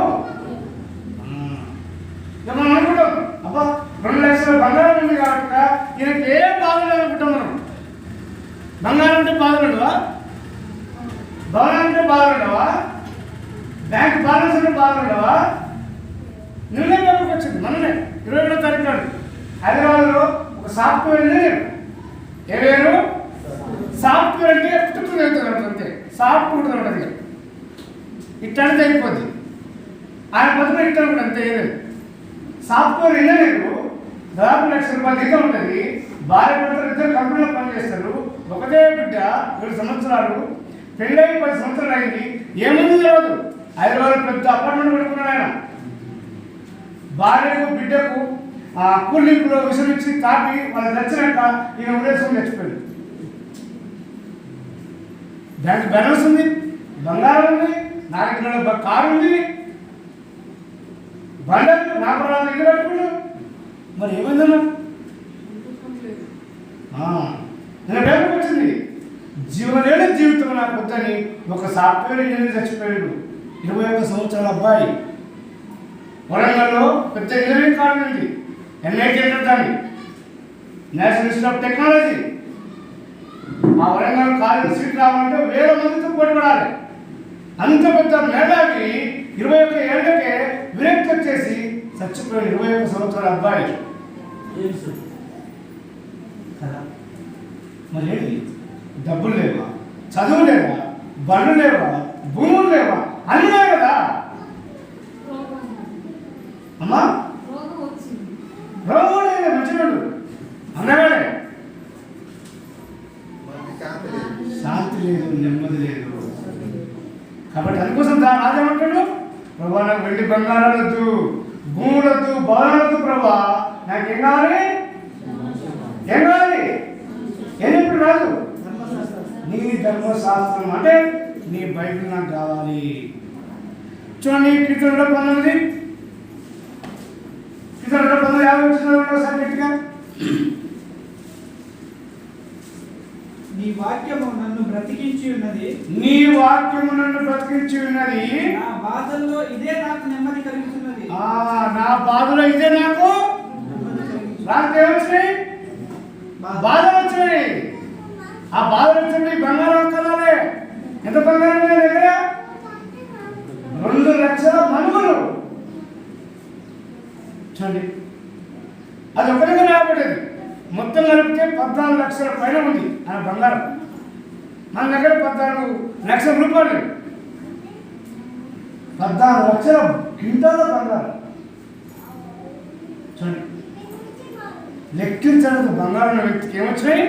మనం అనుకుంటాం, అబ్బా 2 లక్షల బంగారం ఉంది కాబట్టి ఈయనకి ఏం బాధలు అనుకుంటాం మనం. బంగారం అంటే బాధపడవా? భవనం అంటే బాధపడవా? బ్యాంక్ బ్యాలెన్స్ అంటే బాధపడవా? నిన్నే పేపర్కి వచ్చింది మననే 22వ తారీఖు నాడు హైదరాబాద్లో ఒక సాఫ్ట్వేర్ ఇంజనీర్. ఏవేరు సాఫ్ట్వేర్ అంటే పుట్టుకు అవుతుంది అంతే, సాఫ్ట్ ఉంటుంది ఉంటుంది. ఇట్లాంటిది అయిపోద్ది. ఆయన పొద్దున ఇట్లా ఉంటుంది అంతే. ఏలేదు సాఫ్ట్వేర్ ఇంజనీర్ దాదాపు ₹1,00,000 జీతం ఉంటుంది. భార్య భర్తలు 2 కంపెనీలో పనిచేస్తారు. ఒకటే బిడ్డ 7 సంవత్సరాలు, పెళ్ళై 10 సంవత్సరాలు అయింది. ఏముంది తెలియదు. హైదరాబాద్ పెద్ద అపార్ట్మెంట్ పెట్టుకున్నాడు ఆయన. భార్యకు బిడ్డకు కూలింగ్లో విషయం ఇచ్చి తాపి వాళ్ళు నచ్చినాక ఈయన ఉద్దేశం చచ్చిపోయింది. బ్యాంక్ బ్యాలెన్స్ ఉంది, బంగారం ఉంది, 4 కిలోల కారు ఉంది, బండలు 40 ఇల్లు కట్టుకున్నాడు. మరి ఏమైందన్నా? నేను పేపర్కి వచ్చింది, జీవలేని జీవితం నాకు వద్దని ఒక సాఫ్ట్వేర్ ఇంజనీర్ చచ్చిపోయాడు. 21 సంవత్సరాల అబ్బాయి. వరంగల్లో పెద్ద ఇంజనీరింగ్ కాలేజ్ ఉంది, NIT అంటారు దాన్ని, నేషనల్ ఇన్స్టిట్యూట్ ఆఫ్ టెక్నాలజీ. ఆ వరంగల్ కాలేజ్ సీట్ రావాలంటే 1000 మందితో పోటీపడాలి. అంత పెద్ద మేధావి 21 ఏళ్ళకే విరక్తి వచ్చేసి చచ్చిపోయాడు. 21 సంవత్సరాల అబ్బాయి. మరి ఏంటి? డబ్బులు లేవా, చదువు లేవా, బండ్లు లేవా, భూములు లేవా, అన్నీ లేవు కదా అమ్మా. రోగం లేదు, మంచివాడు అన్నవాడే. శాంతి లేదు, నెమ్మది లేదు. కాబట్టి అందుకోసం రాజేమంటాడు, ప్రభా నాకు వెండి బంగారాలొద్దు, భూములొద్దు, భవనాలొద్దు ప్రభా, నాకేం కావాలి? ఏం కావాలి? ఏం ఇప్పుడు రాదు, నీ ధర్మశాస్త్రం అంటే నీ బైబిల్ నాకు కావాలి. చూడండి కీర్తన 19 కీర్తన 50 వచ్చిన ఒకసారి గట్టిగా. నీ వాక్యము నన్ను బ్రతికించి ఉన్నది, నీ వాక్యము నన్ను బ్రతికించి ఉన్నది, నా బాధల్లో ఇదే నాకు నెమ్మది కలిగిస్తున్నది. నా బాధలో ఇదే నాకు రాత్రి ఏమొచ్చినాయి, బాధలు వచ్చినాయి. ఆ బాధలు వచ్చినాయి బంగారం కలాలే. ఎంత బంగారం ఉంది దగ్గర? 2 లక్షల మనుగులు. చూడండి, అది ఒకరిగా రాబడేది. మొత్తం కలిపితే 14 లక్షల పైన ఉంది ఆ బంగారం. మన దగ్గర 14 లక్షల రూపాయలు, 14 లక్షల క్వింటాల బంగారం. చూడండి, లెక్కించడానికి బంగారం వ్యక్తికి ఏమొచ్చినాయి?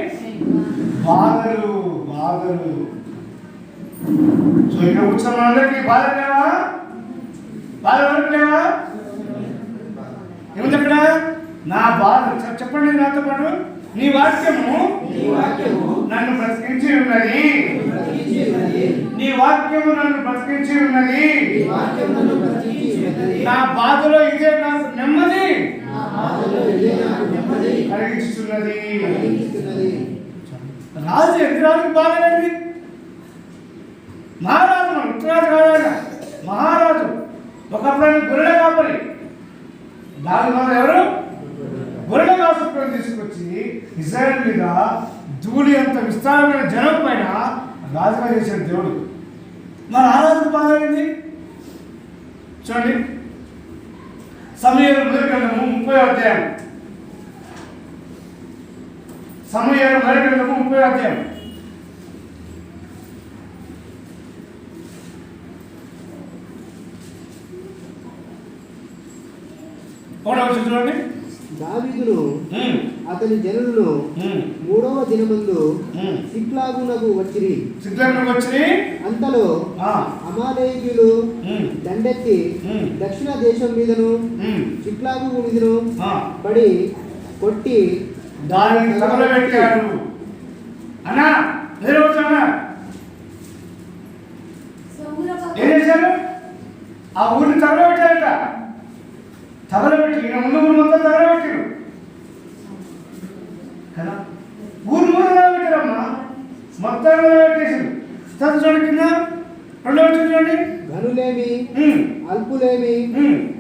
బాధలు బాధలు. సో ఇక్కడ కూర్చున్న అందరికీ బాధలు లేవా? బాధలు లేవా? ఏముంది అక్కడ? నా బాధ. చెప్పండి నాతో పాటు. నీ వాక్యము నన్ను బ్రతికించి ఉన్నది, నీ వాక్యము నన్ను బ్రతికించి ఉన్నది, నా బాధలో ఇదే నాకు నెమ్మది కలిగిస్తున్నది. రాజు ఎదురానికి బాధలేండి. మహారాజు, ఉత్తరాజు కాదా, మహారాజు. ఒకప్పుడు ఆయన గొర్రెల కాపరి. దాని వల్ల ఎవరు? గొర్రెల కాసుకొని తీసుకొచ్చి ఇజ్రాయెల్ మీద ధూళి అంత విస్తారమైన జనం పైన రాజుగా చేశాడు దేవుడు. మరి ఆ రాజు బాధ ఏంటి? చూడండి, సమూయేలు మొదటి గ్రంథము 30వ అధ్యాయం. సమూయేలు మొదటి గ్రంథము 30వ అధ్యాయం. చూడండి, దావీదును అతని జనులను 3వ దినమందు సిక్లాగునకు వచ్చిరి. అంతలో అమాలేకీయులు దండెత్తి దక్షిణ దేశం మీదను సిక్లాగు మీదను పడి కొట్టి దానిని తగలబెట్టారు. అన్నా ఏం చేశారు? ఆ ఊరిని తగలబెట్టారట. తగలబెట్టి ఈయన ముందు ఊరు మొత్తం తగలబెట్టారు కదా. ఊరు తగలబెట్టారమ్మా, మొత్తం తగలబెట్టేసారు. చూడండి కింద 2వ చూడండి. గనులేమి అల్పులేమి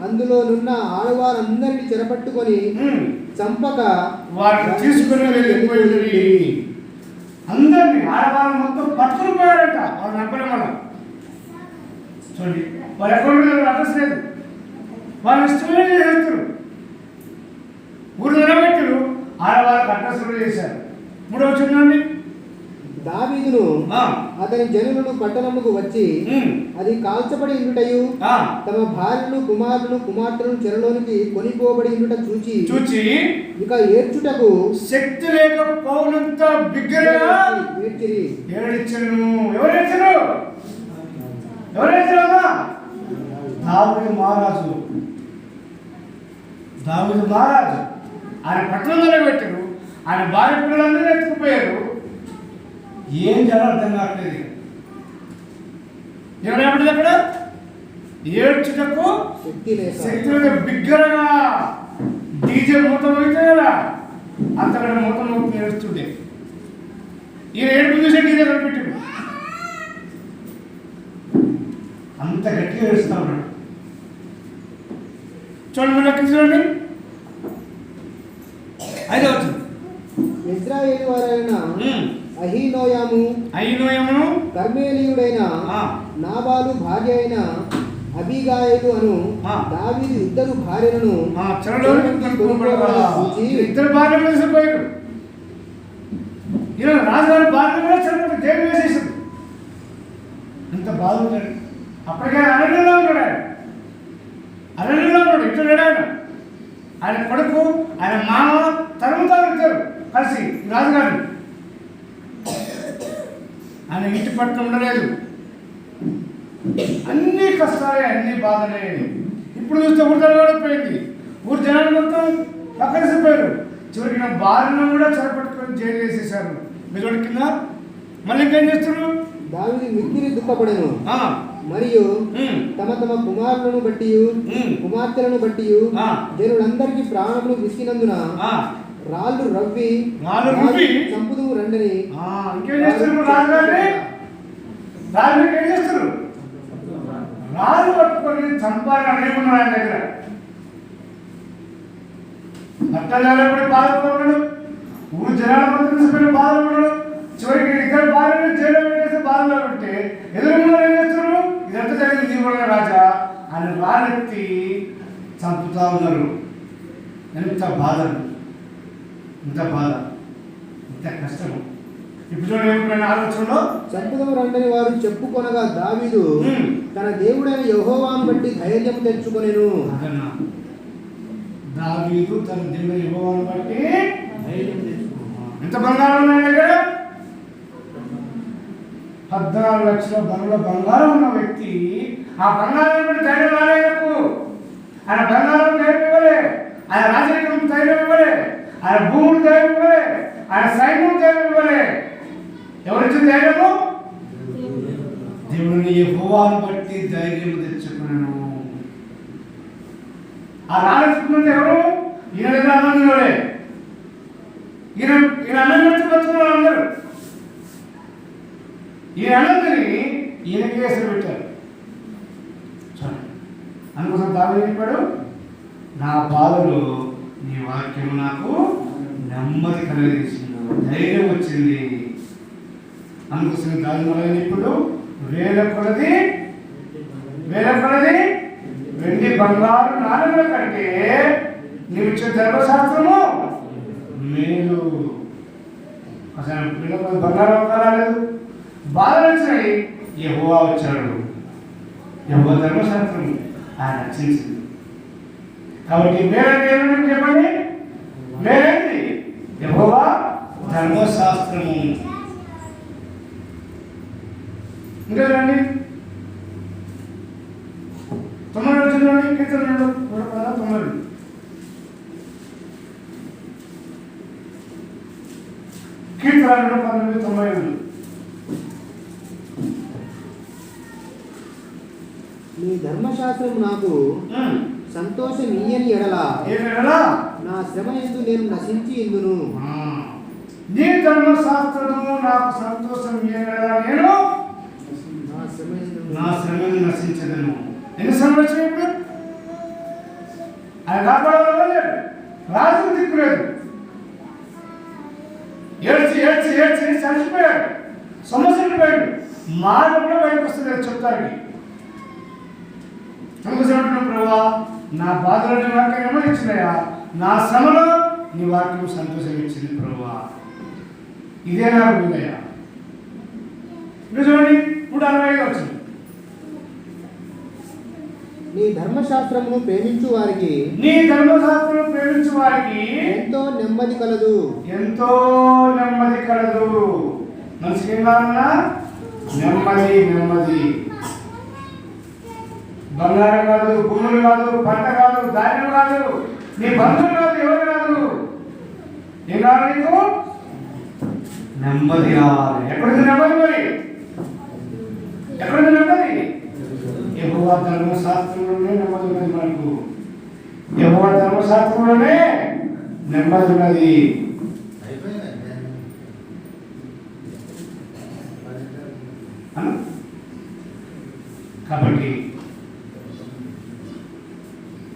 అందులోనున్న ఆడవారందరినీ చెరపట్టుకొని చంపక వారిని తీసుకుని వెళ్ళిపోయింది. అందరినీ ఆడవాళ్ళు మొత్తం పట్టుకుని పోయారంట. వాళ్ళు నమ్మడం వల్ల చూడండి, వారు ఎక్కడ అడ్రస్ లేదు. వాళ్ళు ఇష్టమే చేస్తారు. ఊరు నిలబెట్టారు, ఆడవాళ్ళకి అడ్రస్ కూడా చేశారు. 3వ చూడండి. దావీదును అతని జనులను పట్టణముకు వచ్చి అది కాల్చబడి ఉండుటయు తమ భార్యను కుమారులను కుమార్తెలను చెరలోనికి కొనిపోబడి ఉండుట చూచి ఇక ఏడ్చుటకు శక్తి లేకపోవడంతో బిగ్గరగా ఏడ్చిరి. ఎవరేడ్చారు? దావీదు మహారాజు. ఆయన పట్టణంలో పెట్టారు. ఆయన భార్య పిల్లలందరూ ఎత్తుకుపోయారు. ఏం చేయాలో అర్థం కావట్లేదు. ఎవరేపటిది అక్కడ? ఏడ్చుటకు శక్తి లేదు. బిగ్గరగా డీజే మూతం అయితే కదా, అంతకంటే మూతం అవుతుంది ఏడుస్తుంటే. ఈయన ఏడుపు చూసే డీజే కనిపెట్టాడు. అంత గట్టిగా ఏడుస్తా ఉన్నాడు. చూడండి. 5వ వచనం. ఇశ్రాయేలు వారైన అహీనోయమును కర్మేలీయుడైన నాబాలు భార్య అయిన అబీగాయిలు అను దావీదు ఇద్దరు భార్యలను ఇద్దరు భార్యలు వేసిపోయారు. ఈయన రాజుగారి భార్య కూడా చనిపోతే జైలు వేసేసాడు. అంత బాగుంటాడు. అప్పటికే అరణ్యంలో ఉన్నాడు. ఇట్లా లేడు. ఆయన కొడుకు, ఆయన మామ తరుగుతారు ఇద్దరు కలిసి రాజుగారిని. ఆయన ఇంటి పట్ల ఉండలేదు. అన్ని కష్టాలే, అన్ని బాధలే. ఇప్పుడు చూస్తే ఊరు తరగడిపోయింది. ఊరు జనాలు మొత్తం పక్కసిపోయారు. చివరికి నా భార్యను కూడా చెరపట్టుకొని జైలు వేసేసారు. మీరు కింద మళ్ళీ ఇంకేం చేస్తున్నారు? దావీదు మిక్కిలి దుఃఖపడెను. మరియు ఉమ్, తమ తమ కుమారులను బట్టి ఉమ్, కుమార్తెలను బట్టి ఆ, జనులందరికీ ప్రాణములు విసిగినందున ఆ, రాళ్ళు రవ్వి రాళ్ళు రువ్వి చంపుదుము రండని ఆ, ఇంకేం చేస్తారు రాజుగారిని? రాజుగారికి ఏం చేస్తారు? రాజు పట్టుకొని చంపాలని అనేకున్నారు ఆయన దగ్గర. పట్టణాలపడి బాధపడ్డాడు, ఊరు జనాల మధ్య తీసుకుని బాధపడ్డాడు. చివరికి ఇద్దరు భార్యలు జైలు పెట్టేసి బాధలో ఉంటే ఎదురుగా ఏం చేస్తారు? ఇదంతా జరిగింది జీవన రాజా అని రానెత్తి చంపుతా ఉన్నారు. ఎంత బాధ, ఎంత బాధ, ఎంత కష్టం. ఇప్పుడు ఏమిటైనా ఆలోచనలో చంపుదము రండని వారు చెప్పుకొనగా దావీదు తన దేవుడైన యెహోవాను బట్టి ధైర్యం తెచ్చుకొనెను. అదన్నా దావీదు తన దేవుని యెహోవాను బట్టి ధైర్యం తెచ్చుకొనెను. ఎంత బంగారం ఉన్నాయి దగ్గర? 14 లక్షల బరువుల బంగారం ఉన్న వ్యక్తి ఆ బంగారం బట్టి ధైర్యం రాలేదు. ఆయన బంగారం ధైర్యం ఇవ్వలే, ఆయన రాజకీయం ధైర్యం ఇవ్వలే, ఆయన భూములు ధైర్యం ఇవ్వలే, ఆయన సైన్యం ధైర్యం ఇవ్వలే. ఎవరిచ్చిన ధైర్యము? దేవుని యెహోవాను బట్టి ధైర్యం తెచ్చుకున్నాను. ఆ రాజుకుంటే ఎవరు? ఈయన దగ్గర అన్నం తినలే, ఈయన అన్నం పెట్టుకున్నారు అందరూ. ఈయన అన్నం తిని ఈయన కేసులు పెట్టారు. అందుకోసం దావీదు చెప్పాడు, నా బాధలో నీ వాక్యం నాకు నెమ్మది కలిగించింది, ధైర్యం వచ్చింది. అందుకోసం దావీదు ఇప్పుడు వేల కొలది వెండి బంగారు నాణ్యముల కంటే నీవు ఇచ్చే ధర్మశాస్త్రము మేలు. అసలు పిల్లలకు బంగారం ఒక్క రాలేదు, బాధలు వచ్చినాయి. యెహోవా వచ్చాడు, యెహోవా ధర్మశాస్త్రం ఆయన రక్షించింది. కాబట్టి మేరేంటి ఏమిటి చెప్పండి? మేరేంటి? యెహోవా ధర్మశాస్త్రము. ఇంకా రండి 9 రోజుల్లోని కీర్తనలు 9 కీర్తనలు 19:9. నీ ధర్మశాస్త్రము నాకు సంతోషం ఇయ్యని ఎడల నా శ్రమ యందు నేను నశించి ఇందును. నీ ధర్మశాస్త్రము నాకు సంతోషం ఇయ్యని నేను నా శ్రమను నశించదను. ఎన్ని శ్రమలు వచ్చినాయి ఇప్పుడు? ఆయన కాపాడలేదు, రాజు దిక్కులేదు, ఏడ్చి ఏడ్చి ఏడ్చి చనిపోయాడు, సమస్యలు పోయాడు, మాట కూడా బయటకు వస్తుంది చెప్తానికి. అందుకోసం ప్రభా నా బాధలో నీ వాక్యం గమనించినయా, నా శ్రమలో నీ వాక్యం సంతోషం ఇచ్చింది ప్రభా, ఇదే నాకు వినయా. ఇంకా చూడండి 165 వచ్చింది. నీ ధర్మశాస్త్రమును ప్రేమించు వారికి ఎంతో నెమ్మది కలదు, ఎంతో నెమ్మది కలదు. మనిషికి ఏం కావాలన్నా? నెమ్మది. నెమ్మది బంగారం కాదు, భూములు కాదు, పంట కాదు, ధాన్యం కాదు, నీ బంధువులు కాదు, ఎవరు కాదు. ఏం కావాలి నీకు? నెమ్మది కావాలి. ఎక్కడుంది నెమ్మది? మరి ఎక్కడుంది నెమ్మది? యెహోవా ధర్మశాస్త్రంలోనే నెమ్మది ఉన్నది. మనకు యెహోవా ధర్మశాస్త్రంలోనే నెమ్మది ఉన్నది. కాబట్టి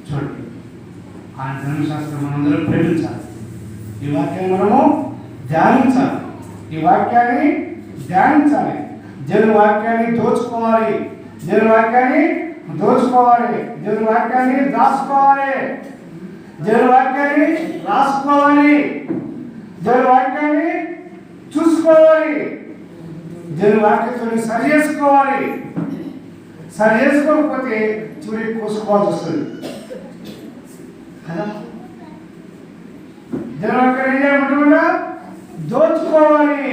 చూడండి, ఆ ధర్మశాస్త్రం మనందరం ప్రేమించాలి. ఈ వాక్యాన్ని మనము ధ్యానించాలి. ఈ వాక్యాన్ని ధ్యానించాలి. జనుల వాక్యాన్ని దోచుకోవాలి, దేవుని వాక్యాన్ని దోచుకోవాలి, దేవుని వాక్యాన్ని దాచుకోవాలి, దేవుని వాక్యాన్ని రాసుకోవాలి, దేవుని వాక్యాన్ని చూసుకోవాలి, దేవుని వాక్యంతో సరి చేసుకోవాలి. సరి చేసుకోకపోతే చివరికి కోసుకోవాల్సి వస్తుంది కదా. దేవుని వాక్యాన్ని ఏం చేయమంటున్నా? దోచుకోవాలి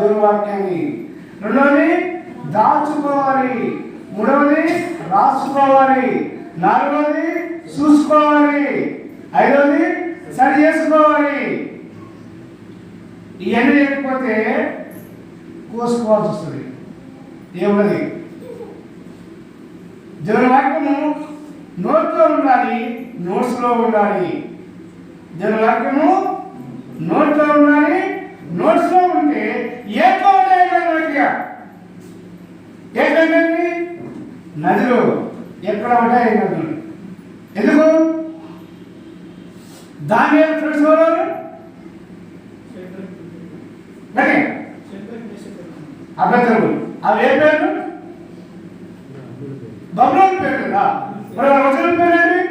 దేవుని వాక్యాన్ని. రెండోది దాచుకోవాలి, మూడవది రాసుకోవాలి, నాలుగవది చూసుకోవాలి, ఐదవది సరి చేసుకోవాలి. ఇవన్నీ లేకపోతే కోసుకోవాల్సి వస్తుంది. ఏమున్నది? దేవుని వాక్యము నోట్లో ఉండాలి, నోట్స్లో ఉండాలి. దేవుని వాక్యము నోట్లో ఉండాలి, నోట్స్లో ఉంటే ఏ మనకి ఏంటంటే నదిలో ఎక్కడ ఉంటాయి నదులు. ఎందుకు దాని ఫ్రెండ్స్ ఎవరు అభ్యర్థులు అవి ఏ పేరు బబులోని పేరు కదా. మరి వచనం పేరేంటి?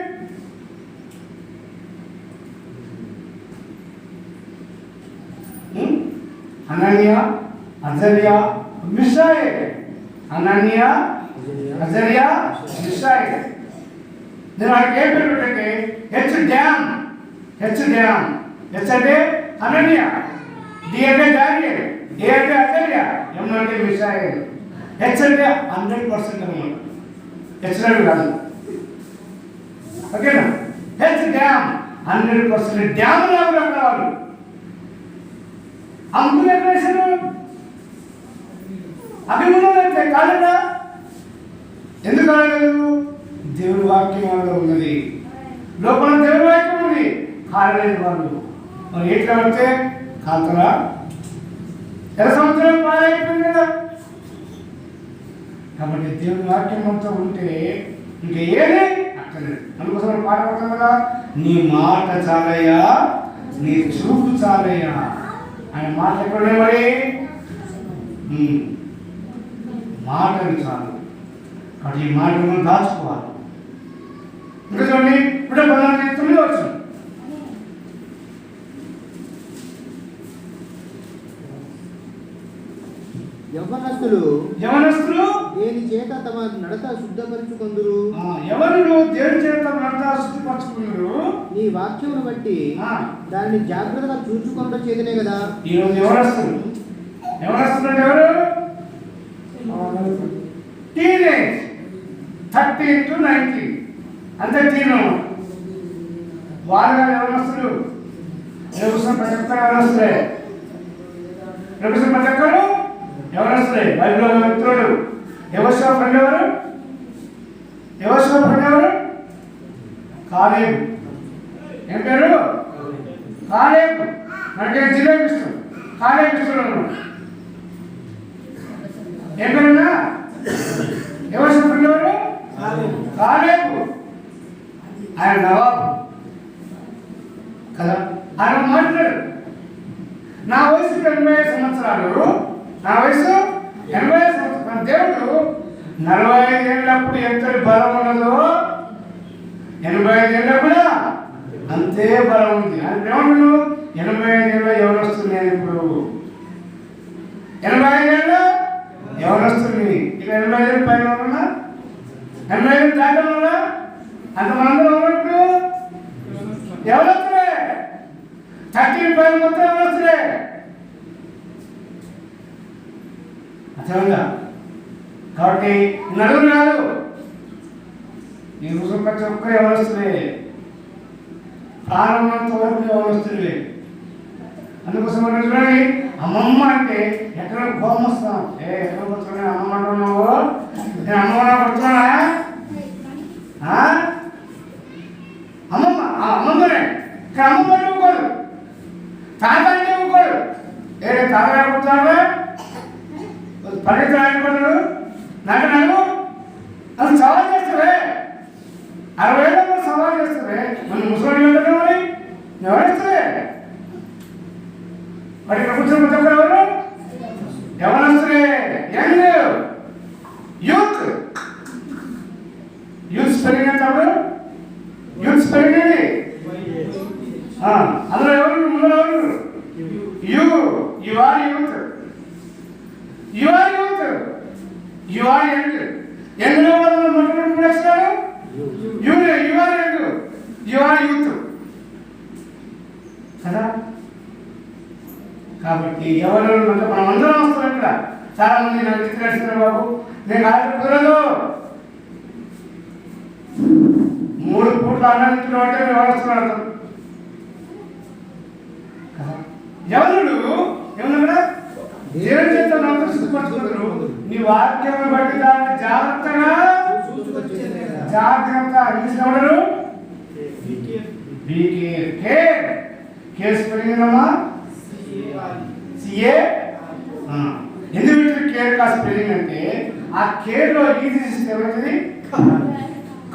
అనన్యా, అజర్యా, మిషాయేల్. అనన్యా, అజర్యా, మిషాయేల్. నేను వాడికి ఏం పేరు పెట్టండి? H dam. హెచ్ అంటే అనన్య, డి అంటే డానియేల్, ఏ అంటే అజర్యా, ఎం అంటే మిషాయేల్. హెచ్ అంటే 100% అన్నమాట. హెచ్ కాదు, ఓకేనా? హెచ్ డ్యామ్ 100% డ్యామ్ లాగా వాళ్ళు అంకులు ఎక్కడ వేశారు? అభిమానులు కాలేదా? ఎందుకు కాలేదు? దేవుడి వాక్యం వాళ్ళలో ఉన్నది, లోపల దేవుడి వాక్యం ఉంది, కాలేదు వాళ్ళు. మరి ఎట్లా పడితే కాల్తరా? ఎలా సంవత్సరం పాలైపోయింది కదా. కాబట్టి దేవుడి వాక్యం అంతా ఉంటే ఇంకా ఏది అక్కర్లేదు. అందుకోసం పాట పడతాం కదా, నీ మాట చాలయ్యా, నీ చూపు చాలయ్యా. ఆయన మాట ఎక్కడే మరి మాటలు చాలు. కాబట్టి ఈ మాట మనం దాచుకోవాలి. ఇంకా చూడండి, ఇప్పుడు 9 వచ్చిన యవనస్తులు దేని చేత తమ నడత శుద్ధపరచుకొందురు. ఎవరు దేని చేత నడత శుద్ధిపరచుకుందరు? నీ వాక్యమును బట్టి దాన్ని జాగ్రత్తగా చూచుకొనుట చేతనే కదా. ఈరోజు యవనస్తులు అంటే ఎవరు? టీనేజ్ 13 to 19 అంతే టీను వాళ్ళు యవనస్తులు. ప్రతి ఒక్కరు యవనస్తులే, ప్రతి ఒక్కరు యవనస్తులే. బైబిల్లో వ్యక్తులు యెహోషువ ఫ్రెండ్ ఎవరు? కాలేబు. ఏం పేరు? కాలేబు. మనకి జిల్లా ఇష్టం, కాలేబు ఇష్టం. ఏం పేరున్నా? యెహోషువ ఫ్రెండ్ ఎవరు? కాలేబు. ఆయన నవాబు కదా. ఆయన మాట్లాడు, నా వయసు 85 సంవత్సరాలు, నా వయసు 85 సంవత్సరాలు. దేవుడు 45 ఏళ్ళప్పుడు ఎంత బలం ఉన్నదో 85 ఏళ్ళకు కూడా అంతే బలం ఉంది. ఆయన ఏమన్నాడు? 85 ఏళ్ళ యవనస్తులు నేను ఇప్పుడు 85 ఏళ్ళ యవనస్తుని. ఇక 85 ఏళ్ళు పైన ఉన్నా, 85 ఏళ్ళు దాటం వల్ల అంత మనందరం ఉన్నట్టు యవనస్తులే. 35 మొత్తం యవనస్తులే. అర్థమైందా? కాబట్టి నడుము రాదు, ఈ రోజు ప్రతి ఒక్కరు యవనస్తులే, ప్రారంభంత వరకు యవనస్తులే. అందుకోసం చూడండి, అమ్మమ్మ అంటే ఎక్కడ కోపం వస్తాం. ఎక్కడ కూర్చొని అమ్మమ్మ అంటున్నావు? నేను అమ్మమ్మ పడుతున్నా? అమ్మమ్మనే ఇక్కడ అమ్మమ్మ ఇవ్వకూడదు, తాత అంటే ఇవ్వకూడదు. తాత కూర్చున్నావా? పరిగెత్తాడు నాకు నన్ను అది సవాల్ చేస్తావే, 60 ఏళ్ళ సవాల్ చేస్తావే. మన ముసలి వెళ్ళడం మరి ఎవరిస్తావే? మరి ఇక్కడ కూర్చొని చెప్పారు ఎవరు? యవనస్తులే, యంగ్ యూత్ పెరిగినప్పుడు యూత్ పెరిగేది. అందులో ఎవరు? ముందర ఎవరు? You are youth, you are young. యంగ్లో వాళ్ళు మొట్టమొదటి వేస్తారు, యు ఆర్ యూత్ కదా. కాబట్టి ఎవరు అంటే మనం అందరం వస్తాం. ఇక్కడ చాలా మంది నాకు ఇస్తున్నారు, బాబు నేను ఆయన కుదరదు, 3 పూట్ల అన్నం ఇచ్చిన అంటే ఎవరు వస్తున్నారు? ఎవరు ఏమన్నా దేవుని చేత శుద్ధిపరచుకుంటారు. నీ వాక్యం బట్టి దాన్ని జాగ్రత్తగా పుట్టుకొచ్చేది కదా. జాగ్రత్త. ఇంగ్లీష్ ఎవరు? కేర్. కేర్ స్పెల్లింగ్ ఏంటమ్మా? సిఏ. ఎందుకు కేర్ కా స్పెల్లింగ్ అంటే ఆ కేర్ లో ఈ తీసిస్తే ఏమవుతుంది?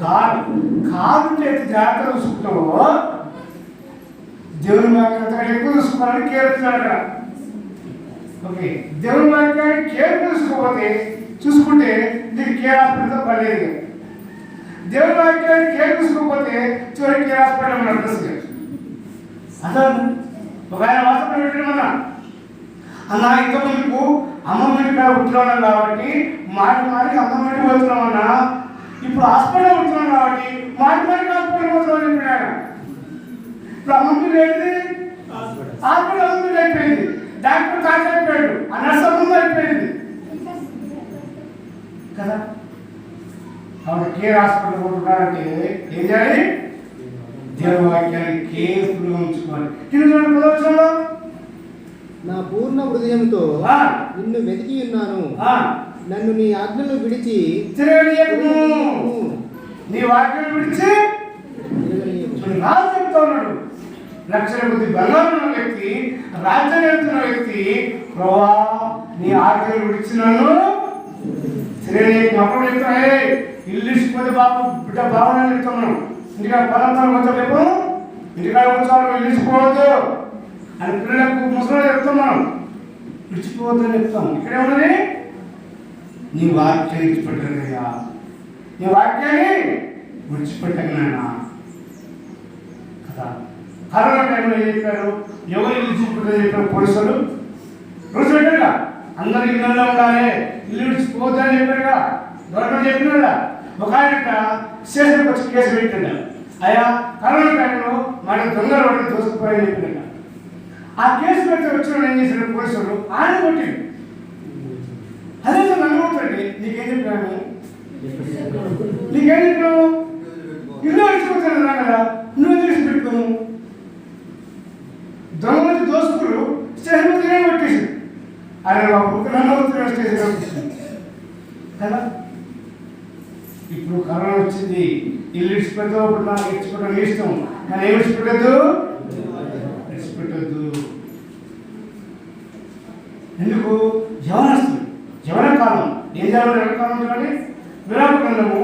కాదు. కాదు అంటే జాగ్రత్త చూసుకుంటావో దేవుని వాక్యం ఎక్కువ చూసుకోవాలని కేర్ వచ్చినాడు అక్కడ. ఓకే, దేవుని వాక్యాన్ని కేర్ చూసుకుంటే నీకు కేర్ హాస్పిటల్తో పర్లేదు. దేవుని వాక్యాన్ని కేర్ చూసుకోకపోతే చివరికి కేర్ హాస్పిటల్ మన అడ్రస్ అసలు ఒక ఆయన వాట్సాప్ పెట్టిన అన్న ఇంతకుముందుకు అమ్మమ్మ ఇంటికాడ ఉంటున్నాం కాబట్టి మాటి అమ్మమ్మ ఇంటికి పోతున్నామన్నా, ఇప్పుడు హాస్పిటల్ ఉంటున్నాం కాబట్టి మాటి హాస్పిటల్ పోతున్నామని చెప్పినాడు. ఇప్పుడు అమ్మమ్మ లేదు, హాస్పిటల్ అమ్మమ్మ అయిపోయింది, డాక్టర్ కాదు అయిపోయాడు, ఆ నర్స్ ముందు అయిపోయింది కదా. కాబట్టి కేర్ హాస్పిటల్ పోతున్నారంటే ఏం చేయాలి? దేవుని వాక్యాన్ని కేర్ఫుల్గా ఉంచుకోవాలి. కింద నా పూర్ణ హృదయంతో నిన్ను వెతికి ఉన్నాను, నన్ను నీ ఆజ్ఞలు విడిచి నీ వాక్యం విడిచి రాజు చెప్తా ఉన్నాడు. లక్షల కొద్ది బంగారం ఉన్న వ్యక్తి, రాజ్యం వెళ్తున్న వ్యక్తి, ప్రభా నీ ఆజ్ఞలు విడిచినాను అప్పుడు చెప్తానే ఇల్లు ఇచ్చిపోతే బాబు బిడ్డ బాగుందని చెప్తాం మనం. ఇంటికాడ పదార్థాలు కొంచెం చెప్పు, ఇంటికాడ కొంచెం ఇల్లు ఇచ్చిపోవద్దు అని పిల్లలకు ముసలి చెప్తాం మనం. విడిచిపోవద్దని చెప్తాం. ఇక్కడే ఉన్నది నీ వాక్యాన్ని విడిచిపెట్టాను కదా, నీ వాక్యాన్ని విడిచిపెట్టగలనా కదా. కరోనా టైంలో ఏం చెప్పారు? ఎవరు ఇల్లు విడిచిపెట్టారని చెప్పారు పోలీసులు. రోజు పెట్టారుగా అందరు ఇళ్ళల్లో ఉండాలి, ఇల్లు విడిచిపోవద్దని చెప్పారుగా గవర్నమెంట్ చెప్పినా. ఒక ఆయన స్టేషన్కి వచ్చి కేసు పెట్టాడు. అయ్యా కరోనా టైంలో మన దొంగలు పడి దోసుకుపోయాయని చెప్పినాక ఆ కేసు పెడితే వచ్చిన ఏం చేశాడు పోలీసులు? ఆయన కొట్టాడు. అదే నన్ను కొట్టండి. నీకేం చెప్పాను? నీకేం చెప్పావు? ఇల్లు విడిచిపోతాను కదా, నువ్వు చేసి పెట్టుకోను. దొంగ వచ్చి దోసుకులు స్టేషన్ వచ్చి నేను కొట్టేసి అరే బాబు నన్ను వస్తున్నా స్టేషన్ కదా. ఇప్పుడు కరోనా వచ్చింది, ఇల్లు విడిచిపెడతావు. ఇప్పుడు నాకు విడిచిపెట్టడం ఇష్టం, కానీ ఏం విడిచిపెట్టద్దు? విడిచిపెట్టద్దు. ఎందుకు? యవనస్తులు, యవన కాలం. ఏం చేయాలి? యవన కాలం చూడండి. విరామ గ్రంథము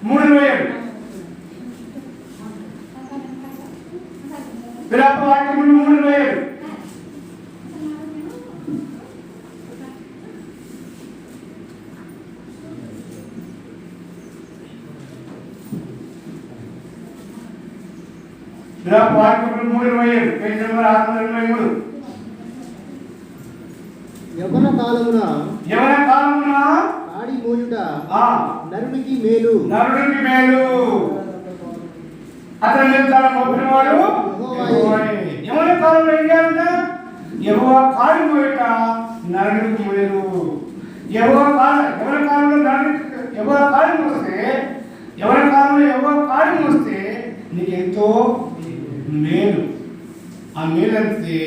3:27 విరామ వాక్యము 3:27 విరామ వాక్యము 3:27 పేజీ నెంబర్ 623. యవన కాలమున ఆడి మోయుట నరునికి మేలు, నరునికి మేలు. అతను నిర్ధారణ మోపినవాడు యవన కాలంలో ఏం చేయాలంట? యెహోవా కాడి మోయుట నరునికి మేలు. యవన కాలంలో యెహోవా కాడి మోస్తే, యవన కాలంలో యెహోవా కాడి మోస్తే నీకు ఎంతో మేలు. ఆ మేలు అంటే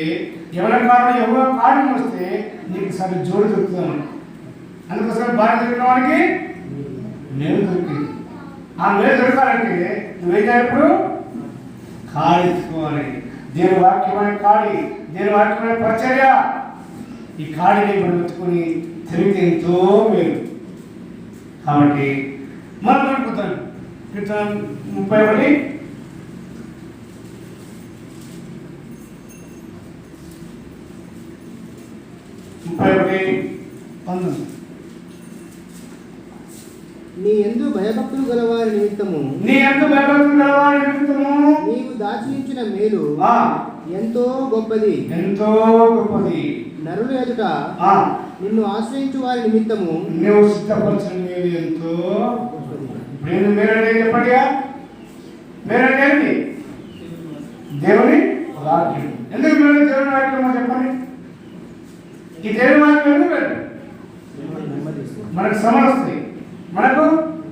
యవన కాలంలో యెహోవా కాడి మోస్తే నీకు సరే జోడు దొరుకుతాను. అందుకోసం భార్య దొరికిన వాడికి మేలు దొరికింది. ఆ మేలు దొరకాలంటే నువ్వేం చేయాలి? ఇప్పుడు కాడి ఎత్తుకోవాలి. దేవుని వాక్యమైన కాడి, దేవుని వాక్యమైన పరిచర్య. ఈ కాడిని మనం ఎత్తుకొని తిరిగితే ఎంతో మేలు. కాబట్టి మనం అనుకుంటాను కీర్తన 31 19. నీ యందు భయభక్తులు గలవారి నిమిత్తము నీవు దాచించిన మేలు ఎంతో గొప్పది, నరుల ఎదుట నిన్ను ఆశ్రయించు వారి నిమిత్తము నువ్వు సిద్ధపరిచిన మేలు ఎంతో గొప్పది. మేలంటే చెప్పండిగా, మేలంటే ఏంటి? దేవుని వాక్యం. ఎందుకు మేలు దేవుని వాక్యం చెప్పండి? ఈ దేవుని వాక్యం ఎందుకు మేలు? మనకు శ్రమలు వస్తాయి, మనకు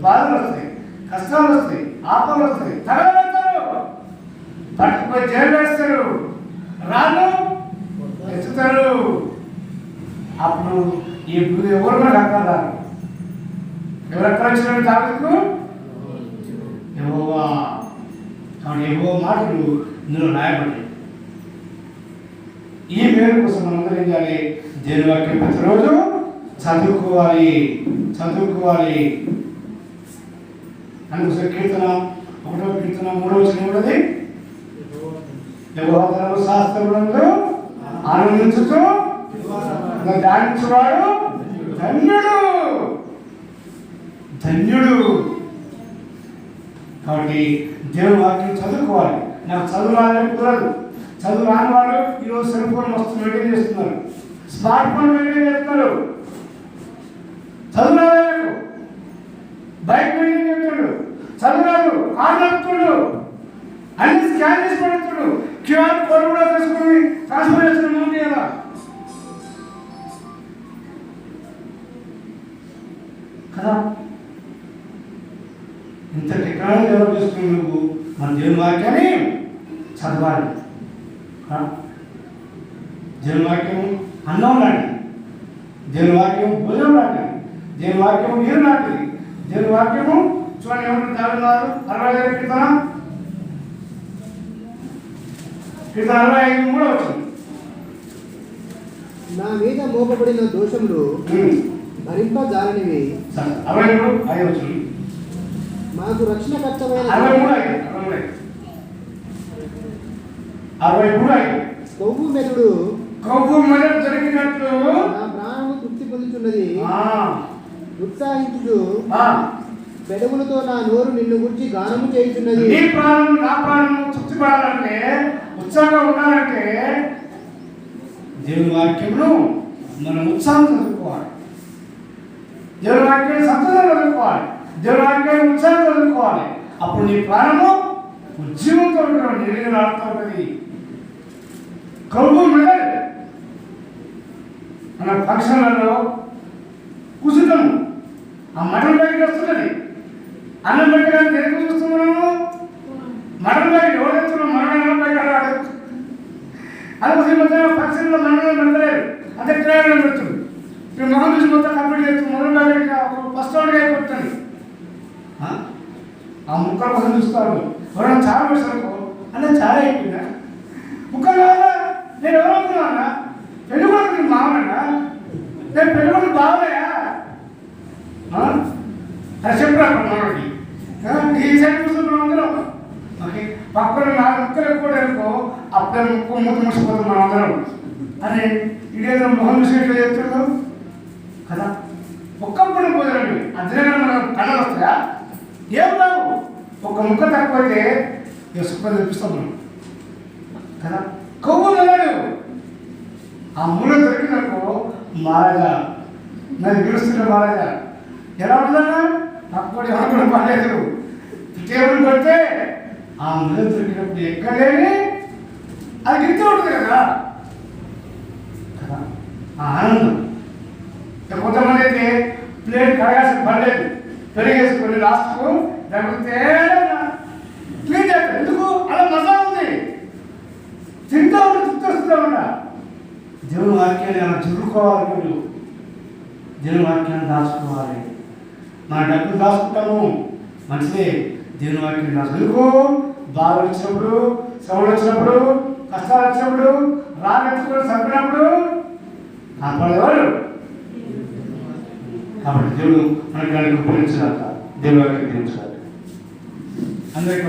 బాధలు వస్తాయి, కష్టాలు వస్తాయి, ఆపలు వస్తాయి, తగలబెడతారు, పట్టుకుపోయి జైలు వేస్తారు, రాళ్ళు ఎత్తుతారు. అప్పుడు ఇప్పుడు ఎవరు కూడా కక్కరారు ఎవరు ఎక్కడ వచ్చినాడు దావీదుకు? యెహోవా. కాబట్టి యెహోవా మాటలు ఇందులో రాయబడ్డాయి. ఈ మేలు కోసం మనందరం ఏం చేయాలి? దేవుని వాక్యం ప్రతిరోజు చదువుకోవాలి. అందుకోసం కీర్తన 1వ కీర్తన 3వ వచనం ఉన్నది. యెహోవా తన శాస్త్రములందు ఆనందించుతూ ధ్యానించువాడు ధన్యుడు. కాబట్టి దేవుని వాక్యం చదువుకోవాలి. నాకు చదువు రాదని కుదరదు. చదువు రాని వాళ్ళు ఈరోజు సెల్ ఫోన్ వస్తు మెయింటైన్ చేస్తున్నారు, స్మార్ట్ ఫోన్ మెయింటైన్ చేస్తున్నారు. చదువు రాదు, బైక్ మెయింటైన్ చేస్తున్నాడు, చదువు రాదు, కార్ నడుపుతాడు, అన్ని స్కాన్ చేసి పడుతాడు, క్యూఆర్ కోడ్ కూడా తీసుకుని ట్రాన్స్ఫర్ చేస్తున్నాడు కదా. కదా ఇంత టెక్నాలజీ డెవలప్ చేసుకుని నువ్వు మన దేవుని వాక్యాన్ని చదవాలి. దేవుని వాక్యం అన్నం లాంటిది, దేవుని వాక్యం భోజనం లాంటిది, దేవుని వాక్యం నీరు లాంటిది. దేవుని వాక్యము చూడండి ఏమంటారు దావిదారు 65 కీర్తన 65 కూడా వచ్చింది. నా మీద మోపబడిన దోషములు భరింపజాలనివి. 63 వచ్చింది. మాకు రక్షణకర్తమైన 63 కొవ్వు మెదడు జరిగినట్లు నా ప్రాణము తృప్తి పొందుతున్నది. ఉత్సాహించుచు పెదవులతో నా నోరు నిన్ను గురించి గానము చేయుచున్నది. నీ ప్రాణం నా ప్రాణము తృప్తి పడాలంటే, ఉత్సాహంగా ఉండాలంటే దేవుని వాక్యమును మనం ఉత్సాహం చదువుకోవాలి. దేవుని వాక్యం సంతోషం చదువుకోవాలి. దేవుని వాక్యాన్ని ఉత్సాహం చదువుకోవాలి. అప్పుడు నీ ప్రాణము ఉజ్జీవంతో ఉంటుంది, నిలబడుతూ ఉంటుంది. కౌగు మెడల్ మన ఫంక్షన్లలో కూర్చుంటాము, ఆ మటన్ ప్యాకెట్ వస్తున్నది, అన్నం పెట్టడానికి తెలుగు చూస్తున్నాము. మటన్ ప్యాకెట్ ఎవరు తెస్తున్నాం? మటన్ ప్యాకెట్ రాదు. అందుకోసం మధ్య ఫంక్షన్లో మటన్ పెడతలేరు, అదే ట్రైన్ పెడుతుంది. ఇప్పుడు మొహం చూసి మొత్తం కంప్లీట్ చేస్తుంది. మొదటి ప్యాకెట్ ఫస్ట్ రౌండ్గా అయిపోతుంది. ఆ ముక్కల కోసం చూస్తారు. ఎవరైనా చాలా పెడతారు అంటే చాలా అయిపోయిందా ముక్కలు కావాలా? నేను ఎవరనుకున్నా? పెళ్లి కొడుకు మామన్నా, నేను పెళ్లి కొడుకు బావయ్యా అది చెప్పరా మనకి. ఈ సైడ్ చూస్తున్నాం అందరం. ఓకే, పక్కన 4 ముక్కలు ఎక్కువ అనుకో, అప్పుడే ముక్కు మూత ముసిపోతాం మనం అందరం. అరే ఇదేదో మొహం చూసేట్లు చెప్తున్నావు కదా. ఒక్కప్పుడు పోదండి, అద్దెగా మనం కళ్ళలు వస్తాయా? ఏం రావు. ఒక ముక్క తక్కువైతే సుఖం తెప్పిస్తాం మనం కదా. కొవ్వు మెదడు ఆ మూల దొరికినప్పుడు మహారాజా నేను పిలుస్తున్న మహారాజా ఎలా ఉంటుందా? అప్పుడు ఎవరు కూడా పర్లేదు. టేబుల్ కొడితే ఆ మూల దొరికినప్పుడు ఎక్కడలేని అది గిట్ట ఉంటుంది కదా. ఆ ఆనందం. కొంతమంది అయితే ప్లేట్ కడగాల్సిన పర్లేదు, పెరిగేసుకొని లాస్ట్కు దగ్గర క్లీన్ చేస్తారు. ఎందుకు? అలా మజా ఉంది, తింటా ఉంటే తృప్తి వస్తుందా? దేవుని వాక్యాన్ని అలా చదువుకోవాలి. మీరు దేవుని వాక్యాన్ని దాచుకోవాలి. మన డబ్బులు దాచుకుంటాము మంచిదే. దేవుని వాక్యాన్ని చదువుకో. బాధలు వచ్చినప్పుడు, శ్రమలు వచ్చినప్పుడు, కష్టాలు వచ్చినప్పుడు, రానెత్తుకొని చంపినప్పుడు కాపాడేవాడు. కాబట్టి దేవుడు మనకి ఉపయోగించాలి. దేవుని వాక్యం ఉపయోగించాలి. అందరికీ